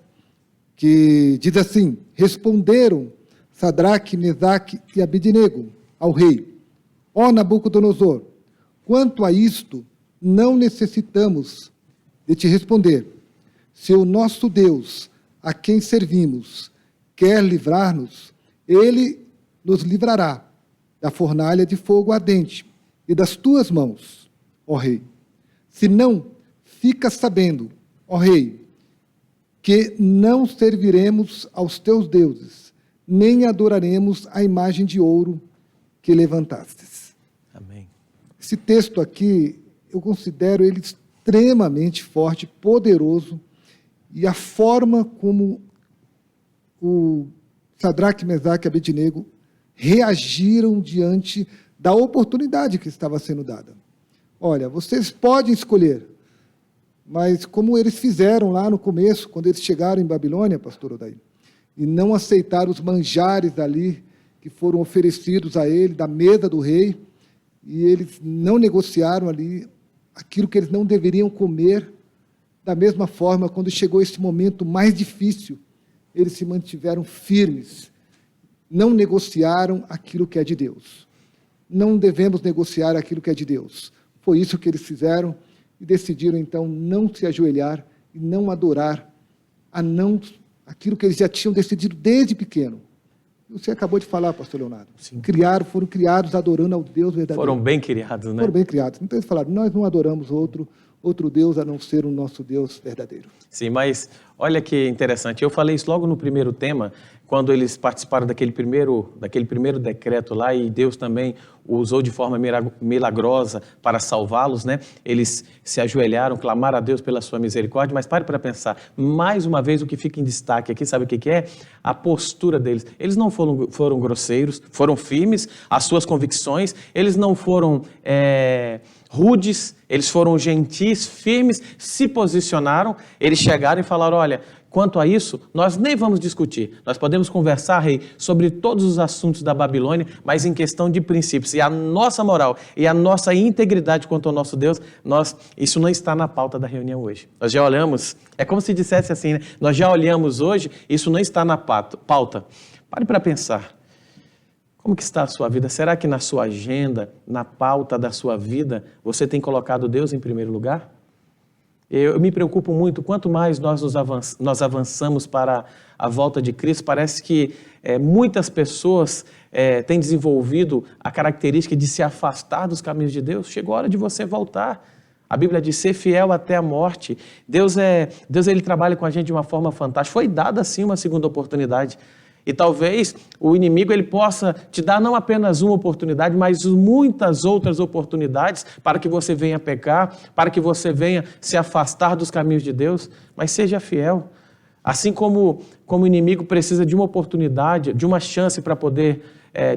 que diz assim, responderam Sadraque, Mesaque e Abednego ao rei, ó Nabucodonosor, quanto a isto, não necessitamos de te responder. Se o nosso Deus, a quem servimos, quer livrar-nos, ele nos livrará da fornalha de fogo ardente e das tuas mãos, ó rei. Se não, fica sabendo, ó rei, que não serviremos aos teus deuses, nem adoraremos a imagem de ouro que levantastes. Amém. Esse texto aqui, eu considero ele extremamente forte, poderoso, e a forma como o Sadraque, Mesaque e Abednego reagiram diante da oportunidade que estava sendo dada. Olha, vocês podem escolher, mas como eles fizeram lá no começo, quando eles chegaram em Babilônia, pastor Odair, e não aceitaram os manjares ali que foram oferecidos a ele, da mesa do rei, e eles não negociaram ali aquilo que eles não deveriam comer, da mesma forma, quando chegou esse momento mais difícil, eles se mantiveram firmes, não negociaram aquilo que é de Deus. Não devemos negociar aquilo que é de Deus. Foi isso que eles fizeram e decidiram, então, não se ajoelhar e não adorar aquilo que eles já tinham decidido desde pequeno. Você acabou de falar, pastor Leonardo. Sim. Foram criados adorando ao Deus verdadeiro. Foram bem criados, né? Foram bem criados. Então eles falaram, nós não adoramos outro Deus a não ser o nosso Deus verdadeiro. Sim, mas olha que interessante. Eu falei isso logo no primeiro tema, quando eles participaram daquele primeiro decreto lá, e Deus também o usou de forma milagrosa para salvá-los, né? Eles se ajoelharam, clamaram a Deus pela sua misericórdia, mas pare para pensar, mais uma vez o que fica em destaque aqui, sabe o que é? A postura deles. Eles não foram grosseiros, foram firmes, as suas convicções, eles não foram rudes, eles foram gentis, firmes, se posicionaram, eles chegaram e falaram, olha, quanto a isso, nós nem vamos discutir. Nós podemos conversar, rei, sobre todos os assuntos da Babilônia, mas em questão de princípios. E a nossa moral e a nossa integridade quanto ao nosso Deus, isso não está na pauta da reunião hoje. Nós já olhamos, é como se dissesse assim, né? Nós já olhamos hoje, isso não está na pauta. Pare para pensar. Como que está a sua vida? Será que na sua agenda, na pauta da sua vida, você tem colocado Deus em primeiro lugar? Eu me preocupo muito, quanto mais nós avançamos para a volta de Cristo, parece que muitas pessoas têm desenvolvido a característica de se afastar dos caminhos de Deus. Chegou a hora de você voltar. A Bíblia diz ser fiel até a morte. Deus ele trabalha com a gente de uma forma fantástica. Foi dada sim uma segunda oportunidade. E talvez o inimigo ele possa te dar não apenas uma oportunidade, mas muitas outras oportunidades para que você venha pecar, para que você venha se afastar dos caminhos de Deus, mas seja fiel. Assim como o inimigo precisa de uma oportunidade, de uma chance para poder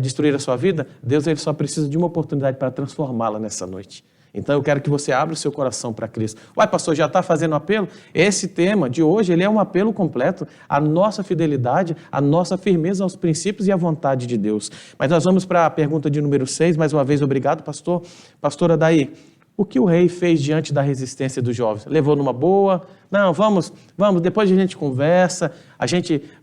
destruir a sua vida, Deus ele só precisa de uma oportunidade para transformá-la nessa noite. Então eu quero que você abra o seu coração para Cristo. Uai, pastor, já está fazendo apelo? Esse tema de hoje, ele é um apelo completo à nossa fidelidade, à nossa firmeza aos princípios e à vontade de Deus. Mas nós vamos para a pergunta de número 6, mais uma vez, obrigado, pastor. Pastora Daí, o que o rei fez diante da resistência dos jovens? Levou numa boa? Não, vamos, depois a gente conversa,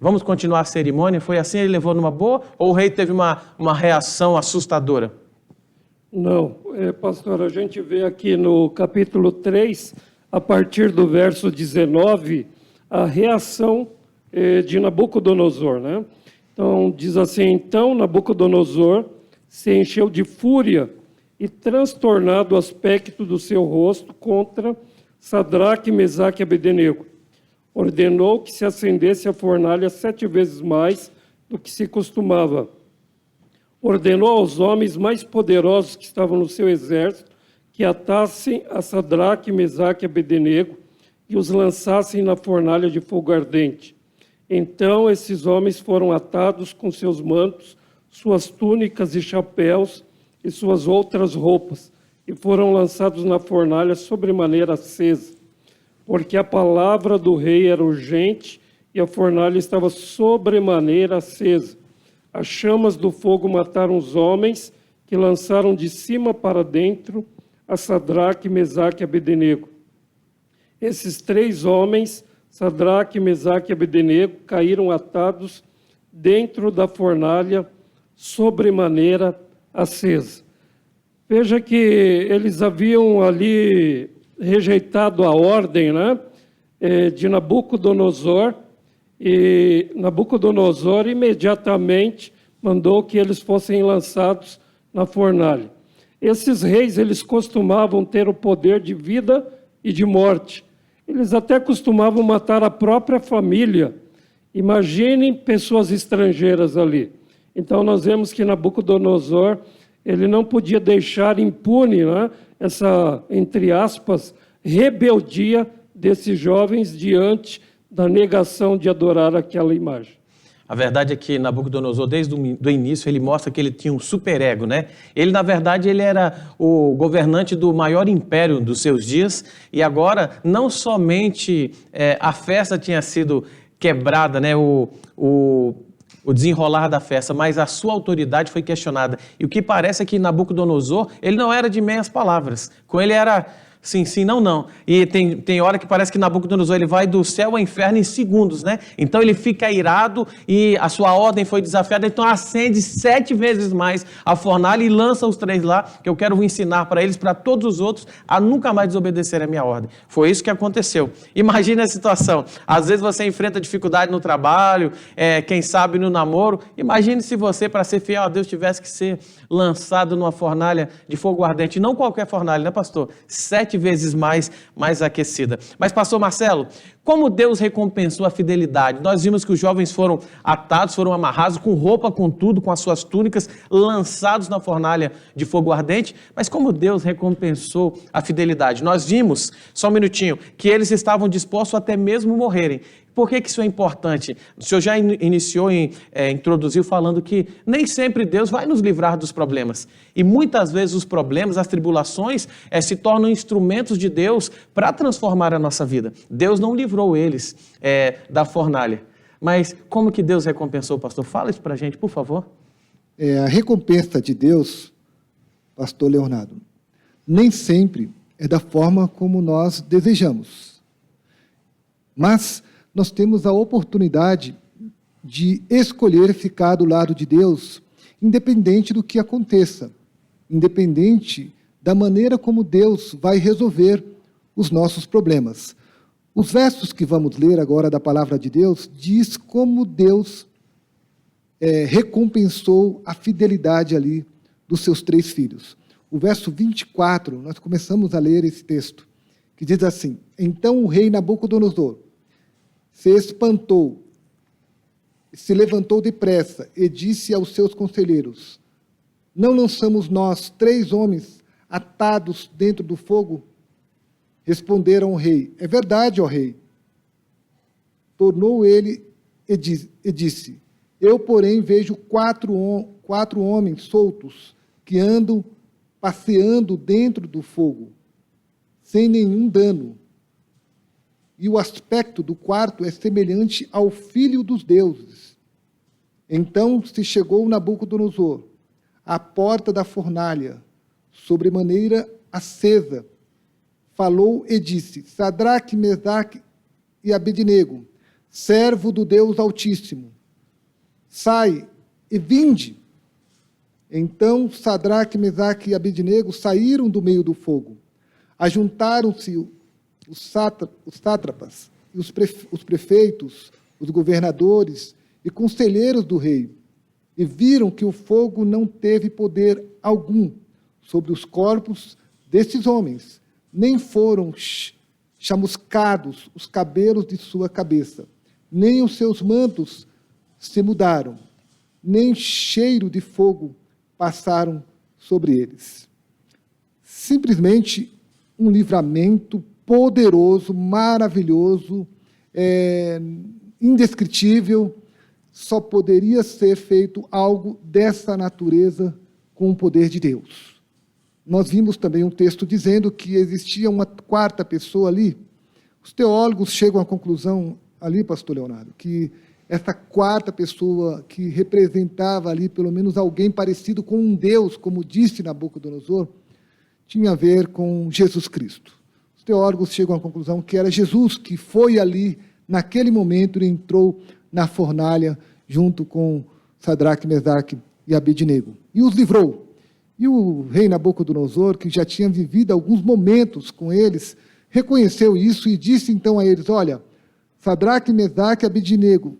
vamos continuar a cerimônia? Foi assim, ele levou numa boa? Ou o rei teve uma reação assustadora? Não, pastor, a gente vê aqui no capítulo 3, a partir do verso 19, a reação de Nabucodonosor, né? Então, diz assim, então Nabucodonosor se encheu de fúria e transtornado o aspecto do seu rosto contra Sadraque, Mesaque e Abednego. Ordenou que se acendesse a fornalha 7 vezes mais do que se costumava. Ordenou aos homens mais poderosos que estavam no seu exército que atassem a Sadraque, Mesaque e Abednego e os lançassem na fornalha de fogo ardente. Então esses homens foram atados com seus mantos, suas túnicas e chapéus e suas outras roupas, e foram lançados na fornalha sobremaneira acesa, porque a palavra do rei era urgente e a fornalha estava sobremaneira acesa. As chamas do fogo mataram os homens que lançaram de cima para dentro a Sadraque, Mesaque e Abednego. Esses 3 homens, Sadraque, Mesaque e Abednego, caíram atados dentro da fornalha sobremaneira acesa. Veja que eles haviam ali rejeitado a ordem, né, de Nabucodonosor, e Nabucodonosor imediatamente mandou que eles fossem lançados na fornalha. Esses reis, eles costumavam ter o poder de vida e de morte. Eles até costumavam matar a própria família. Imaginem pessoas estrangeiras ali. Então nós vemos que Nabucodonosor, ele não podia deixar impune, né, essa, entre aspas, rebeldia desses jovens diante da negação de adorar aquela imagem. A verdade é que Nabucodonosor, desde o início, ele mostra que ele tinha um superego, né? Ele, na verdade, ele era o governante do maior império dos seus dias, e agora, não somente a festa tinha sido quebrada, né? O desenrolar da festa, mas a sua autoridade foi questionada. E o que parece é que Nabucodonosor, ele não era de meias palavras. Com ele era sim, sim, não, não. E tem hora que parece que Nabucodonosor ele vai do céu ao inferno em segundos, né? Então ele fica irado e a sua ordem foi desafiada, então acende 7 vezes mais a fornalha e lança os 3 lá, que eu quero ensinar para eles, para todos os outros, a nunca mais desobedecer a minha ordem. Foi isso que aconteceu. Imagine a situação. Às vezes você enfrenta dificuldade no trabalho, quem sabe no namoro. Imagine se você, para ser fiel a Deus, tivesse que ser lançado numa fornalha de fogo ardente. Não qualquer fornalha, né, pastor? 7 7 vezes mais aquecida. Mas, pastor Marcelo, como Deus recompensou a fidelidade? Nós vimos que os jovens foram atados, foram amarrados com roupa, com tudo, com as suas túnicas, lançados na fornalha de fogo ardente, mas como Deus recompensou a fidelidade? Nós vimos, só um minutinho, que eles estavam dispostos até mesmo morrerem. Por que isso é importante? O senhor já introduziu falando que nem sempre Deus vai nos livrar dos problemas. E muitas vezes os problemas, as tribulações, se tornam instrumentos de Deus para transformar a nossa vida. Deus não livrou eles da fornalha. Mas como que Deus recompensou, pastor? Fala isso para a gente, por favor. A recompensa de Deus, pastor Leonardo, nem sempre é da forma como nós desejamos. Mas nós temos a oportunidade de escolher ficar do lado de Deus, independente do que aconteça, independente da maneira como Deus vai resolver os nossos problemas. Os versos que vamos ler agora da palavra de Deus diz como Deus recompensou a fidelidade ali dos seus 3 filhos. O verso 24, nós começamos a ler esse texto, que diz assim: Então o rei Nabucodonosor se espantou, se levantou depressa e disse aos seus conselheiros: Não lançamos nós 3 homens atados dentro do fogo? Responderam o rei: É verdade, ó rei. Tornou ele e disse: Eu, porém, vejo 4 homens soltos que andam passeando dentro do fogo, sem nenhum dano. E o aspecto do quarto é semelhante ao filho dos deuses. Então se chegou Nabucodonosor à porta da fornalha, sobremaneira acesa, falou e disse: Sadraque, Mesaque e Abednego, servo do Deus Altíssimo, sai e vinde. Então Sadraque, Mesaque e Abednego saíram do meio do fogo. Ajuntaram-se os sátrapas, e os prefeitos, os governadores e conselheiros do rei, e viram que o fogo não teve poder algum sobre os corpos desses homens, nem foram chamuscados os cabelos de sua cabeça, nem os seus mantos se mudaram, nem cheiro de fogo passaram sobre eles. Simplesmente um livramento poderoso, maravilhoso, indescritível. Só poderia ser feito algo dessa natureza com o poder de Deus. Nós vimos também um texto dizendo que existia uma 4ª pessoa ali. Os teólogos chegam à conclusão ali, pastor Leonardo, que essa 4ª pessoa que representava ali pelo menos alguém parecido com um Deus, como disse Nabucodonosor, tinha a ver com Jesus Cristo. Os teólogos chegam à conclusão que era Jesus que foi ali, naquele momento, e entrou na fornalha junto com Sadraque, Mesaque e Abednego, e os livrou. E o rei Nabucodonosor, que já tinha vivido alguns momentos com eles, reconheceu isso e disse então a eles: Olha, Sadraque, Mesaque e Abednego,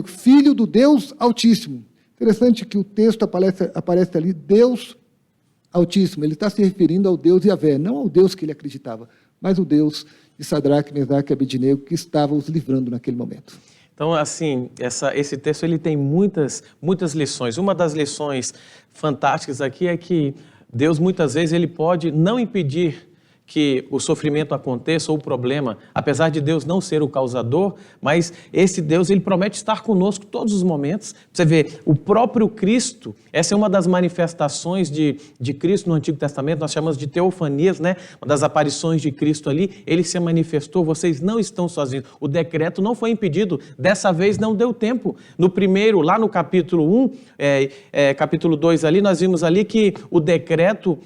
filho do Deus Altíssimo. Interessante que o texto aparece ali, Deus Altíssimo. Ele está se referindo ao Deus Yahvé, não ao Deus que ele acreditava, mas o Deus de Sadraque, Mesaque e Abednego, que estava os livrando naquele momento. Então, assim, esse texto ele tem muitas lições. Uma das lições fantásticas aqui é que Deus, muitas vezes, ele pode não impedir que o sofrimento aconteça ou o problema, apesar de Deus não ser o causador, mas esse Deus, ele promete estar conosco todos os momentos. Você vê, o próprio Cristo, essa é uma das manifestações de Cristo no Antigo Testamento, nós chamamos de teofanias, né? Uma das aparições de Cristo ali, ele se manifestou, vocês não estão sozinhos. O decreto não foi impedido, dessa vez não deu tempo. No primeiro, lá no capítulo 1, capítulo 2 ali, nós vimos ali que o decreto,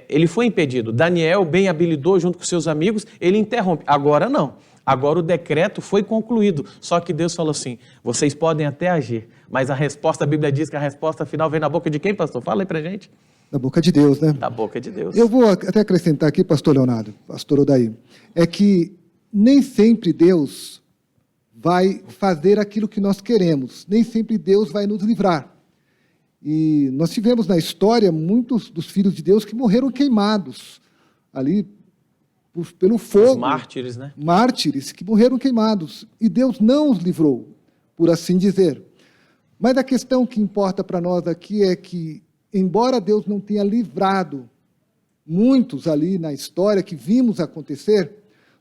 ele foi impedido. Daniel, bem habilidoso junto com seus amigos, ele interrompe. Agora não. Agora o decreto foi concluído. Só que Deus falou assim: vocês podem até agir, mas a resposta, a Bíblia diz que a resposta final vem na boca de quem, pastor? Fala aí pra gente. Da boca de Deus, né? Da boca de Deus. Eu vou até acrescentar aqui, pastor Leonardo, pastor Odair, é que nem sempre Deus vai fazer aquilo que nós queremos, nem sempre Deus vai nos livrar. E nós tivemos na história muitos dos filhos de Deus que morreram queimados ali pelo fogo. Os mártires, né? Mártires que morreram queimados. E Deus não os livrou, por assim dizer. Mas a questão que importa para nós aqui é que, embora Deus não tenha livrado muitos ali na história que vimos acontecer,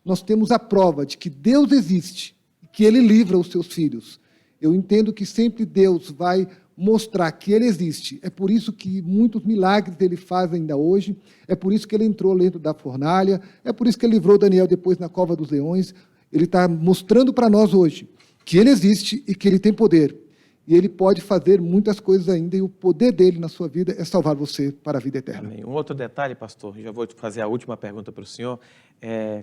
nós temos a prova de que Deus existe, que Ele livra os seus filhos. Eu entendo que sempre Deus vai mostrar que Ele existe. É por isso que muitos milagres Ele faz ainda hoje, é por isso que Ele entrou dentro da fornalha, é por isso que Ele livrou Daniel depois na cova dos leões. Ele está mostrando para nós hoje que Ele existe e que Ele tem poder. E Ele pode fazer muitas coisas ainda, e o poder dEle na sua vida é salvar você para a vida eterna. Amém. Um outro detalhe, pastor, já vou fazer a última pergunta para o senhor,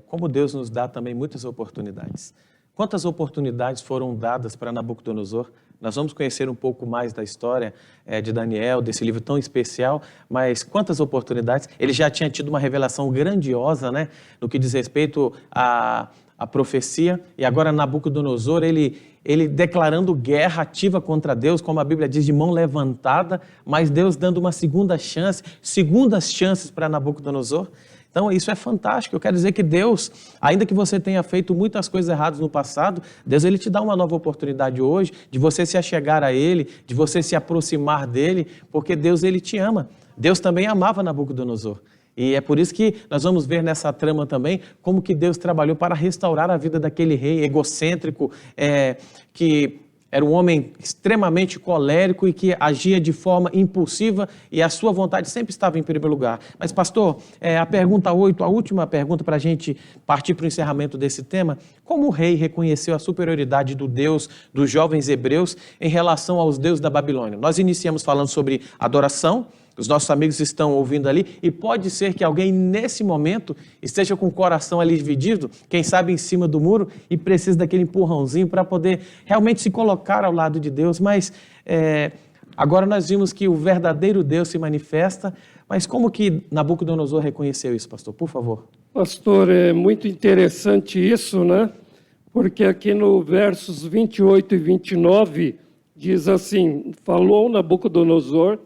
como Deus nos dá também muitas oportunidades. Quantas oportunidades foram dadas para Nabucodonosor? Nós vamos conhecer um pouco mais da história de Daniel, desse livro tão especial, mas quantas oportunidades? Ele já tinha tido uma revelação grandiosa, né, no que diz respeito à profecia, e agora Nabucodonosor, ele declarando guerra ativa contra Deus, como a Bíblia diz, de mão levantada, mas Deus dando uma segunda chance, segundas chances para Nabucodonosor. Então, isso é fantástico. Eu quero dizer que Deus, ainda que você tenha feito muitas coisas erradas no passado, Deus Ele te dá uma nova oportunidade hoje de você se achegar a Ele, de você se aproximar dEle, porque Deus Ele te ama. Deus também amava Nabucodonosor. E é por isso que nós vamos ver nessa trama também como que Deus trabalhou para restaurar a vida daquele rei egocêntrico, que era um homem extremamente colérico e que agia de forma impulsiva, e a sua vontade sempre estava em primeiro lugar. Mas, pastor, a pergunta 8, a última pergunta para a gente partir para o encerramento desse tema: como o rei reconheceu a superioridade do Deus dos jovens hebreus em relação aos deuses da Babilônia? Nós iniciamos falando sobre adoração. Os nossos amigos estão ouvindo ali, e pode ser que alguém nesse momento esteja com o coração ali dividido, quem sabe em cima do muro, e precisa daquele empurrãozinho para poder realmente se colocar ao lado de Deus. Mas agora nós vimos que o verdadeiro Deus se manifesta, mas como que Nabucodonosor reconheceu isso, pastor? Por favor. Pastor, é muito interessante isso, né? Porque aqui no versos 28 e 29 diz assim: falou Nabucodonosor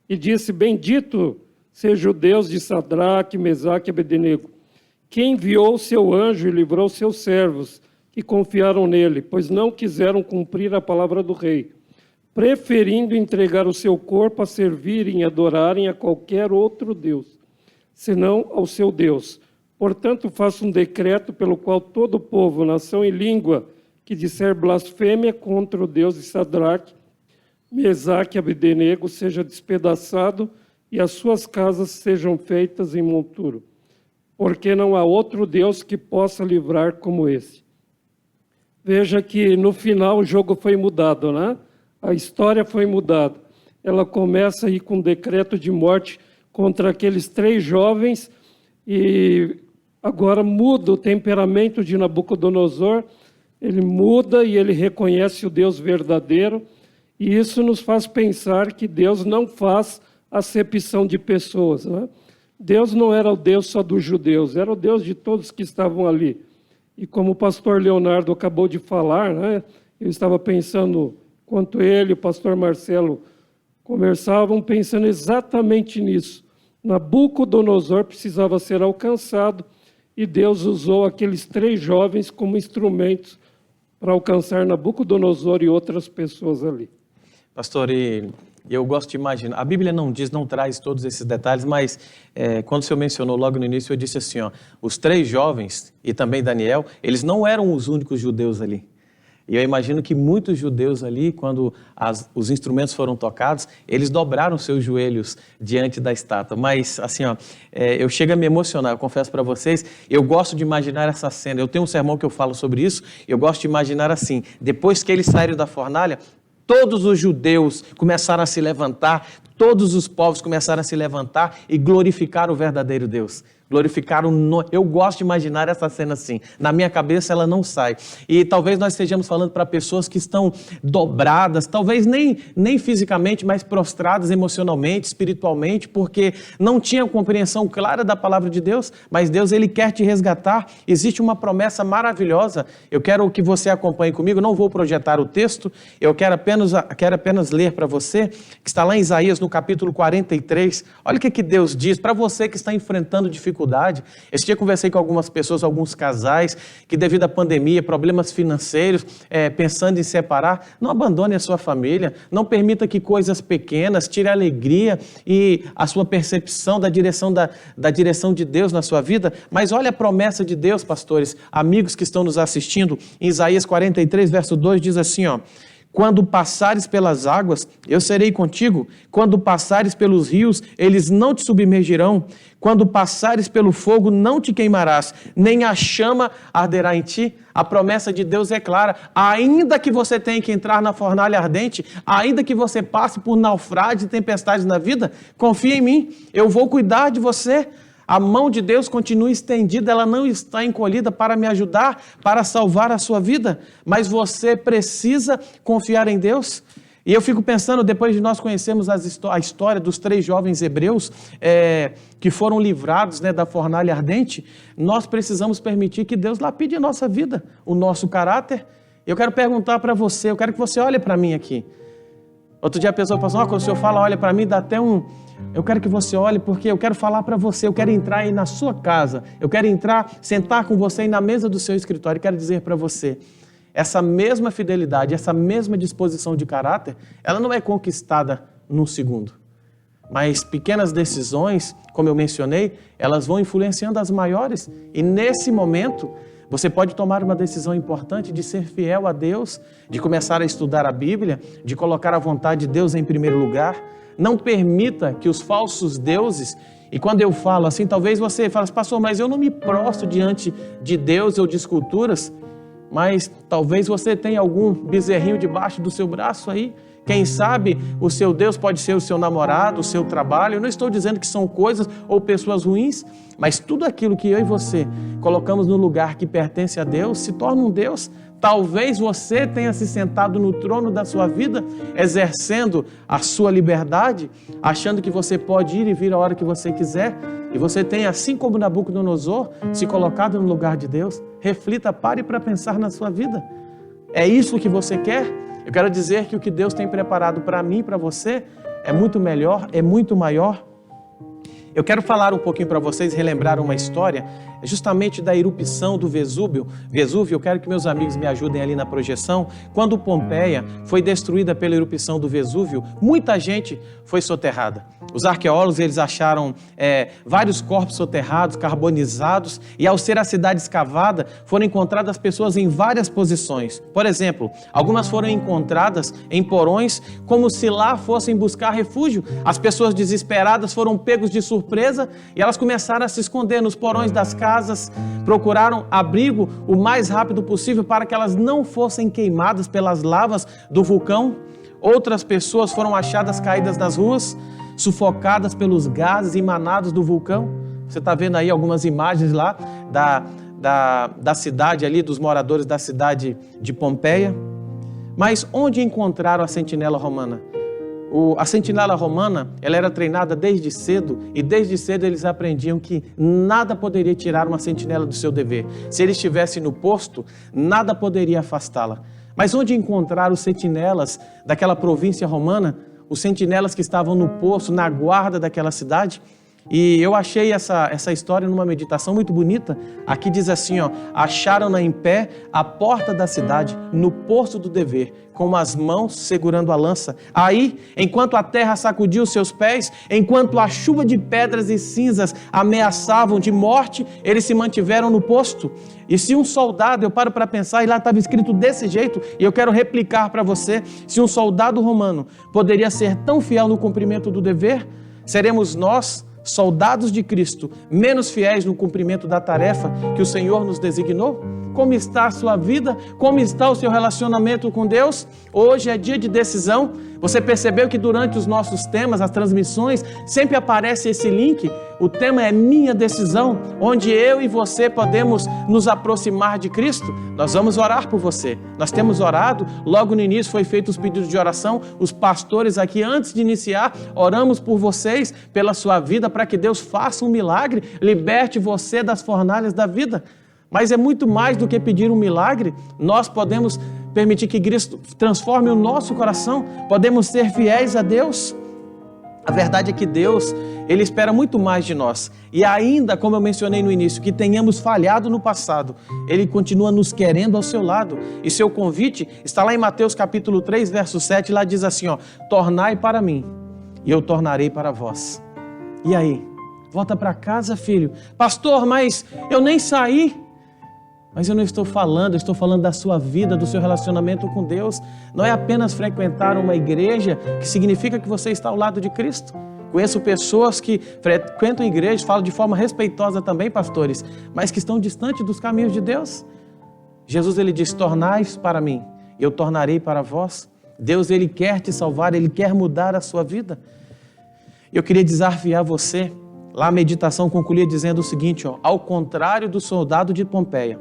e disse: bendito seja o Deus de Sadraque, Mesaque e Abednego, que enviou seu anjo e livrou seus servos, que confiaram nele, pois não quiseram cumprir a palavra do rei, preferindo entregar o seu corpo a servirem e adorarem a qualquer outro Deus, senão ao seu Deus. Portanto, faço um decreto pelo qual todo o povo, nação e língua que disser blasfêmia contra o Deus de Sadraque, Mesaque e Abednego seja despedaçado e as suas casas sejam feitas em monturo, porque não há outro Deus que possa livrar como esse. Veja que no final o jogo foi mudado, né? A história foi mudada. Ela começa aí com um decreto de morte contra aqueles 3 jovens, e agora muda o temperamento de Nabucodonosor, ele muda e ele reconhece o Deus verdadeiro. E isso nos faz pensar que Deus não faz acepção de pessoas, né? Deus não era o Deus só dos judeus, era o Deus de todos que estavam ali. E como o pastor Leonardo acabou de falar, né, eu estava pensando, enquanto ele e o pastor Marcelo conversavam, pensando exatamente nisso. Nabucodonosor precisava ser alcançado, e Deus usou aqueles 3 jovens como instrumentos para alcançar Nabucodonosor e outras pessoas ali. Pastor, e eu gosto de imaginar, a Bíblia não traz todos esses detalhes, mas quando o senhor mencionou logo no início, eu disse assim, os 3 jovens e também Daniel, eles não eram os únicos judeus ali. E eu imagino que muitos judeus ali, quando os instrumentos foram tocados, eles dobraram seus joelhos diante da estátua. Mas, assim, eu chego a me emocionar, eu confesso para vocês, eu gosto de imaginar essa cena. Eu tenho um sermão que eu falo sobre isso, eu gosto de imaginar assim: depois que eles saíram da fornalha, todos os judeus começaram a se levantar, todos os povos começaram a se levantar e glorificar o verdadeiro Deus. Eu gosto de imaginar essa cena assim. Na minha cabeça ela não sai. E talvez nós estejamos falando para pessoas que estão dobradas, talvez nem fisicamente, mas prostradas emocionalmente, espiritualmente, porque não tinham compreensão clara da palavra de Deus, mas Deus, Ele quer te resgatar. Existe uma promessa maravilhosa. Eu quero que você acompanhe comigo, não vou projetar o texto, eu quero apenas ler para você, que está lá em Isaías, no no capítulo 43, olha o que Deus diz para você que está enfrentando dificuldade. Esse dia eu conversei com algumas pessoas, alguns casais, que devido à pandemia, problemas financeiros, pensando em separar. Não abandone a sua família, não permita que coisas pequenas tire a alegria e a sua percepção da direção de Deus na sua vida. Mas olha a promessa de Deus, pastores, amigos que estão nos assistindo, em Isaías 43, verso 2, diz assim, ó: quando passares pelas águas, eu serei contigo. Quando passares pelos rios, eles não te submergirão. Quando passares pelo fogo, não te queimarás, nem a chama arderá em ti. A promessa de Deus é clara. Ainda que você tenha que entrar na fornalha ardente, ainda que você passe por naufrágios e tempestades na vida, confia em mim, eu vou cuidar de você. A mão de Deus continua estendida, ela não está encolhida para me ajudar, para salvar a sua vida, mas você precisa confiar em Deus. E eu fico pensando, depois de nós conhecermos a história dos 3 jovens hebreus que foram livrados, da fornalha ardente, nós precisamos permitir que Deus lapide a nossa vida, o nosso caráter. Eu quero perguntar para você, eu quero que você olhe para mim aqui. Outro dia a pessoa falou assim, quando o senhor fala, olha para mim, dá até um... Eu quero que você olhe, porque eu quero falar para você, eu quero entrar aí na sua casa, eu quero sentar com você aí na mesa do seu escritório, e quero dizer para você, essa mesma fidelidade, essa mesma disposição de caráter, ela não é conquistada num segundo. Mas pequenas decisões, como eu mencionei, elas vão influenciando as maiores, e nesse momento... Você pode tomar uma decisão importante de ser fiel a Deus, de começar a estudar a Bíblia, de colocar a vontade de Deus em primeiro lugar. Não permita que os falsos deuses, e quando eu falo assim, talvez você fale, pastor, mas eu não me prostro diante de Deus ou de esculturas, mas talvez você tenha algum bezerrinho debaixo do seu braço aí. Quem sabe o seu Deus pode ser o seu namorado, o seu trabalho. Eu não estou dizendo que são coisas ou pessoas ruins, mas tudo aquilo que eu e você colocamos no lugar que pertence a Deus, se torna um Deus. Talvez você tenha se sentado no trono da sua vida, exercendo a sua liberdade, achando que você pode ir e vir a hora que você quiser, e você tem, assim como Nabucodonosor, se colocado no lugar de Deus. Reflita, pare para pensar na sua vida. É isso que você quer? Eu quero dizer que o que Deus tem preparado para mim e para você é muito melhor, é muito maior. Eu quero falar um pouquinho para vocês, relembrar uma história, justamente da erupção do Vesúvio. Eu quero que meus amigos me ajudem ali na projeção. Quando Pompeia foi destruída pela erupção do Vesúvio, muita gente foi soterrada. Os arqueólogos, eles acharam vários corpos soterrados, carbonizados, e ao ser a cidade escavada, foram encontradas pessoas em várias posições. Por exemplo, algumas foram encontradas em porões, como se lá fossem buscar refúgio. As pessoas desesperadas foram pegos de surpresa e elas começaram a se esconder nos porões das casas, procuraram abrigo o mais rápido possível para que elas não fossem queimadas pelas lavas do vulcão. Outras pessoas foram achadas caídas nas ruas, sufocadas pelos gases emanados do vulcão. Você está vendo aí algumas imagens lá da cidade ali, dos moradores da cidade de Pompeia. Mas onde encontraram a sentinela romana? A sentinela romana, ela era treinada desde cedo, e desde cedo eles aprendiam que nada poderia tirar uma sentinela do seu dever. Se ele estivesse no posto, nada poderia afastá-la. Mas onde encontraram os sentinelas daquela província romana, os sentinelas que estavam no posto, na guarda daquela cidade? E eu achei essa história numa meditação muito bonita. Aqui diz assim, ó: acharam-na em pé à porta da cidade, no posto do dever, com as mãos segurando a lança. Aí, enquanto a terra sacudia os seus pés, enquanto a chuva de pedras e cinzas ameaçavam de morte, eles se mantiveram no posto. E se um soldado, eu paro para pensar, e lá estava escrito desse jeito, e eu quero replicar para você, se um soldado romano poderia ser tão fiel no cumprimento do dever, seremos nós, soldados de Cristo, menos fiéis no cumprimento da tarefa que o Senhor nos designou? Como está a sua vida? Como está o seu relacionamento com Deus? Hoje é dia de decisão. Você percebeu que durante os nossos temas, as transmissões, sempre aparece esse link? O tema é Minha Decisão, onde eu e você podemos nos aproximar de Cristo. Nós vamos orar por você. Nós temos orado, logo no início foi feito os pedidos de oração. Os pastores aqui, antes de iniciar, oramos por vocês, pela sua vida, para que Deus faça um milagre, liberte você das fornalhas da vida. Mas é muito mais do que pedir um milagre. Nós podemos permitir que Cristo transforme o nosso coração. Podemos ser fiéis a Deus. A verdade é que Deus, Ele espera muito mais de nós. E ainda, como eu mencionei no início, que tenhamos falhado no passado, Ele continua nos querendo ao seu lado. E seu convite está lá em Mateus capítulo 3, verso 7, lá diz assim, tornai para mim, e eu tornarei para vós. E aí? Volta para casa, filho. Pastor, mas eu nem saí. Mas eu não estou falando, eu estou falando da sua vida, do seu relacionamento com Deus. Não é apenas frequentar uma igreja que significa que você está ao lado de Cristo. Conheço pessoas que frequentam igrejas, falam de forma respeitosa também, pastores, mas que estão distantes dos caminhos de Deus. Jesus, Ele diz, tornai-vos para mim, e eu tornarei para vós. Deus, Ele quer te salvar, Ele quer mudar a sua vida. Eu queria desafiar você. Lá a meditação concluía dizendo o seguinte, ao contrário do soldado de Pompeia,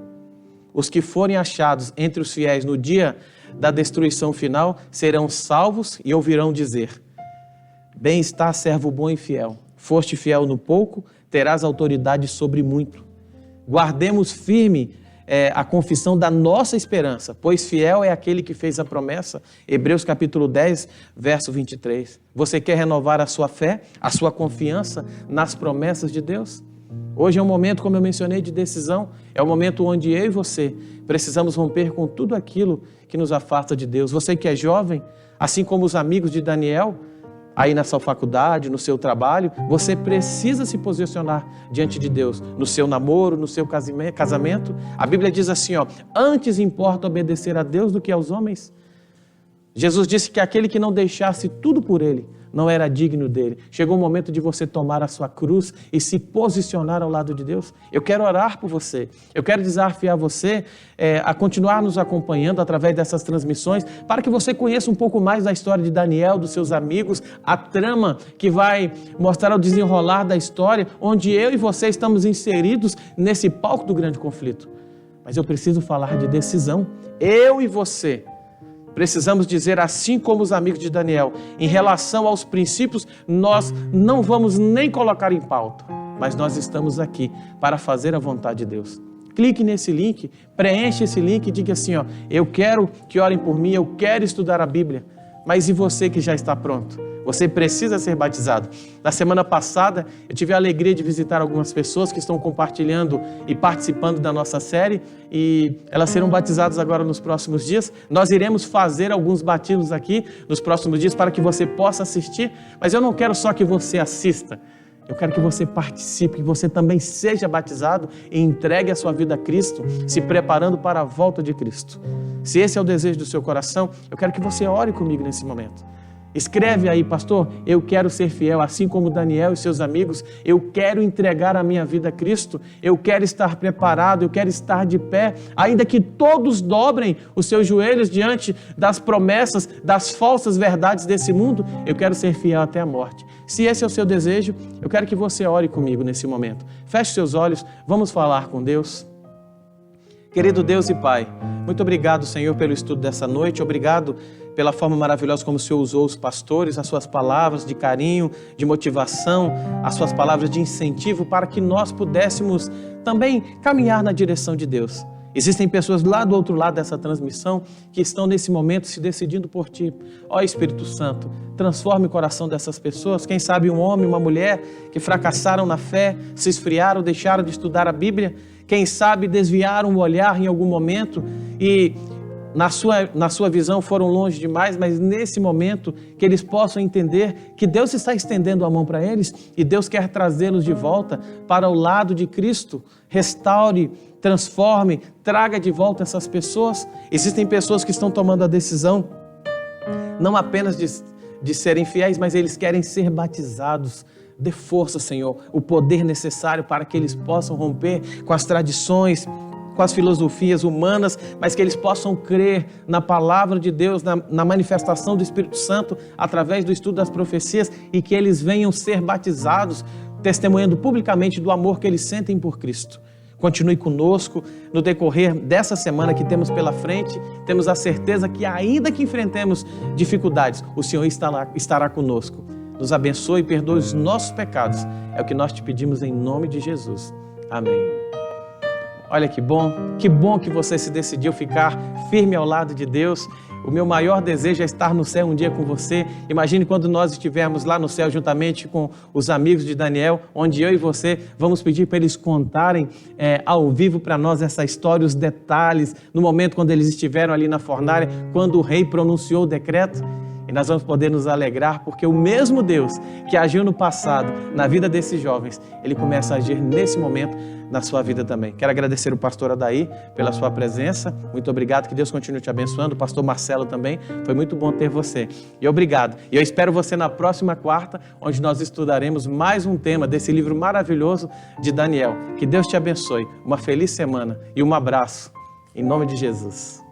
os que forem achados entre os fiéis no dia da destruição final serão salvos e ouvirão dizer, bem está, servo bom e fiel, foste fiel no pouco, terás autoridade sobre muito. Guardemos firme a confissão da nossa esperança, pois fiel é aquele que fez a promessa. Hebreus capítulo 10, verso 23. Você quer renovar a sua fé, a sua confiança nas promessas de Deus? Hoje é um momento, como eu mencionei, de decisão. É um momento onde eu e você precisamos romper com tudo aquilo que nos afasta de Deus. Você que é jovem, assim como os amigos de Daniel, aí na sua faculdade, no seu trabalho, você precisa se posicionar diante de Deus, no seu namoro, no seu casamento. A Bíblia diz assim, antes importa obedecer a Deus do que aos homens. Jesus disse que aquele que não deixasse tudo por Ele, não era digno dele. Chegou o momento de você tomar a sua cruz e se posicionar ao lado de Deus. Eu quero orar por você. Eu quero desafiar você a continuar nos acompanhando através dessas transmissões, para que você conheça um pouco mais da história de Daniel, dos seus amigos, a trama que vai mostrar o desenrolar da história, onde eu e você estamos inseridos nesse palco do grande conflito. Mas eu preciso falar de decisão. Eu e você precisamos dizer, assim como os amigos de Daniel, em relação aos princípios, nós não vamos nem colocar em pauta, mas nós estamos aqui para fazer a vontade de Deus. Clique nesse link, preencha esse link e diga assim, eu quero que orem por mim, eu quero estudar a Bíblia. Mas e você que já está pronto? Você precisa ser batizado. Na semana passada, eu tive a alegria de visitar algumas pessoas que estão compartilhando e participando da nossa série, e elas serão batizadas agora nos próximos dias. Nós iremos fazer alguns batismos aqui nos próximos dias para que você possa assistir, mas eu não quero só que você assista. Eu quero que você participe, que você também seja batizado e entregue a sua vida a Cristo, se preparando para a volta de Cristo. Se esse é o desejo do seu coração, eu quero que você ore comigo nesse momento. Escreve aí, pastor, eu quero ser fiel, assim como Daniel e seus amigos, eu quero entregar a minha vida a Cristo, eu quero estar preparado, eu quero estar de pé, ainda que todos dobrem os seus joelhos diante das promessas, das falsas verdades desse mundo, eu quero ser fiel até a morte. Se esse é o seu desejo, eu quero que você ore comigo nesse momento. Feche seus olhos, vamos falar com Deus. Querido Deus e Pai, muito obrigado, Senhor, pelo estudo dessa noite, obrigado pela forma maravilhosa como o Senhor usou os pastores, as suas palavras de carinho, de motivação, as suas palavras de incentivo para que nós pudéssemos também caminhar na direção de Deus. Existem pessoas lá do outro lado dessa transmissão que estão nesse momento se decidindo por Ti. Ó Espírito Santo, transforme o coração dessas pessoas. Quem sabe um homem, uma mulher que fracassaram na fé, se esfriaram, deixaram de estudar a Bíblia. Quem sabe desviaram o olhar em algum momento e na sua visão foram longe demais, mas nesse momento que eles possam entender que Deus está estendendo a mão para eles e Deus quer trazê-los de volta para o lado de Cristo. Restaure, transforme, traga de volta essas pessoas. Existem pessoas que estão tomando a decisão não apenas de serem fiéis, mas eles querem ser batizados. Dê força, Senhor, o poder necessário para que eles possam romper com as tradições, com as filosofias humanas, mas que eles possam crer na palavra de Deus, na manifestação do Espírito Santo, através do estudo das profecias, e que eles venham ser batizados, testemunhando publicamente do amor que eles sentem por Cristo. Continue conosco no decorrer dessa semana que temos pela frente. Temos a certeza que, ainda que enfrentemos dificuldades, o Senhor estará conosco. Nos abençoe e perdoe os nossos pecados. É o que nós te pedimos em nome de Jesus. Amém. Olha que bom que você se decidiu ficar firme ao lado de Deus. O meu maior desejo é estar no céu um dia com você. Imagine quando nós estivermos lá no céu juntamente com os amigos de Daniel, onde eu e você vamos pedir para eles contarem ao vivo para nós essa história, os detalhes, no momento quando eles estiveram ali na fornalha, quando o rei pronunciou o decreto. E nós vamos poder nos alegrar, porque o mesmo Deus que agiu no passado, na vida desses jovens, Ele começa a agir nesse momento na sua vida também. Quero agradecer o pastor Adair pela sua presença. Muito obrigado, que Deus continue te abençoando. O pastor Marcelo também. Foi muito bom ter você. E obrigado. E eu espero você na próxima quarta, onde nós estudaremos mais um tema desse livro maravilhoso de Daniel. Que Deus te abençoe. Uma feliz semana e um abraço. Em nome de Jesus.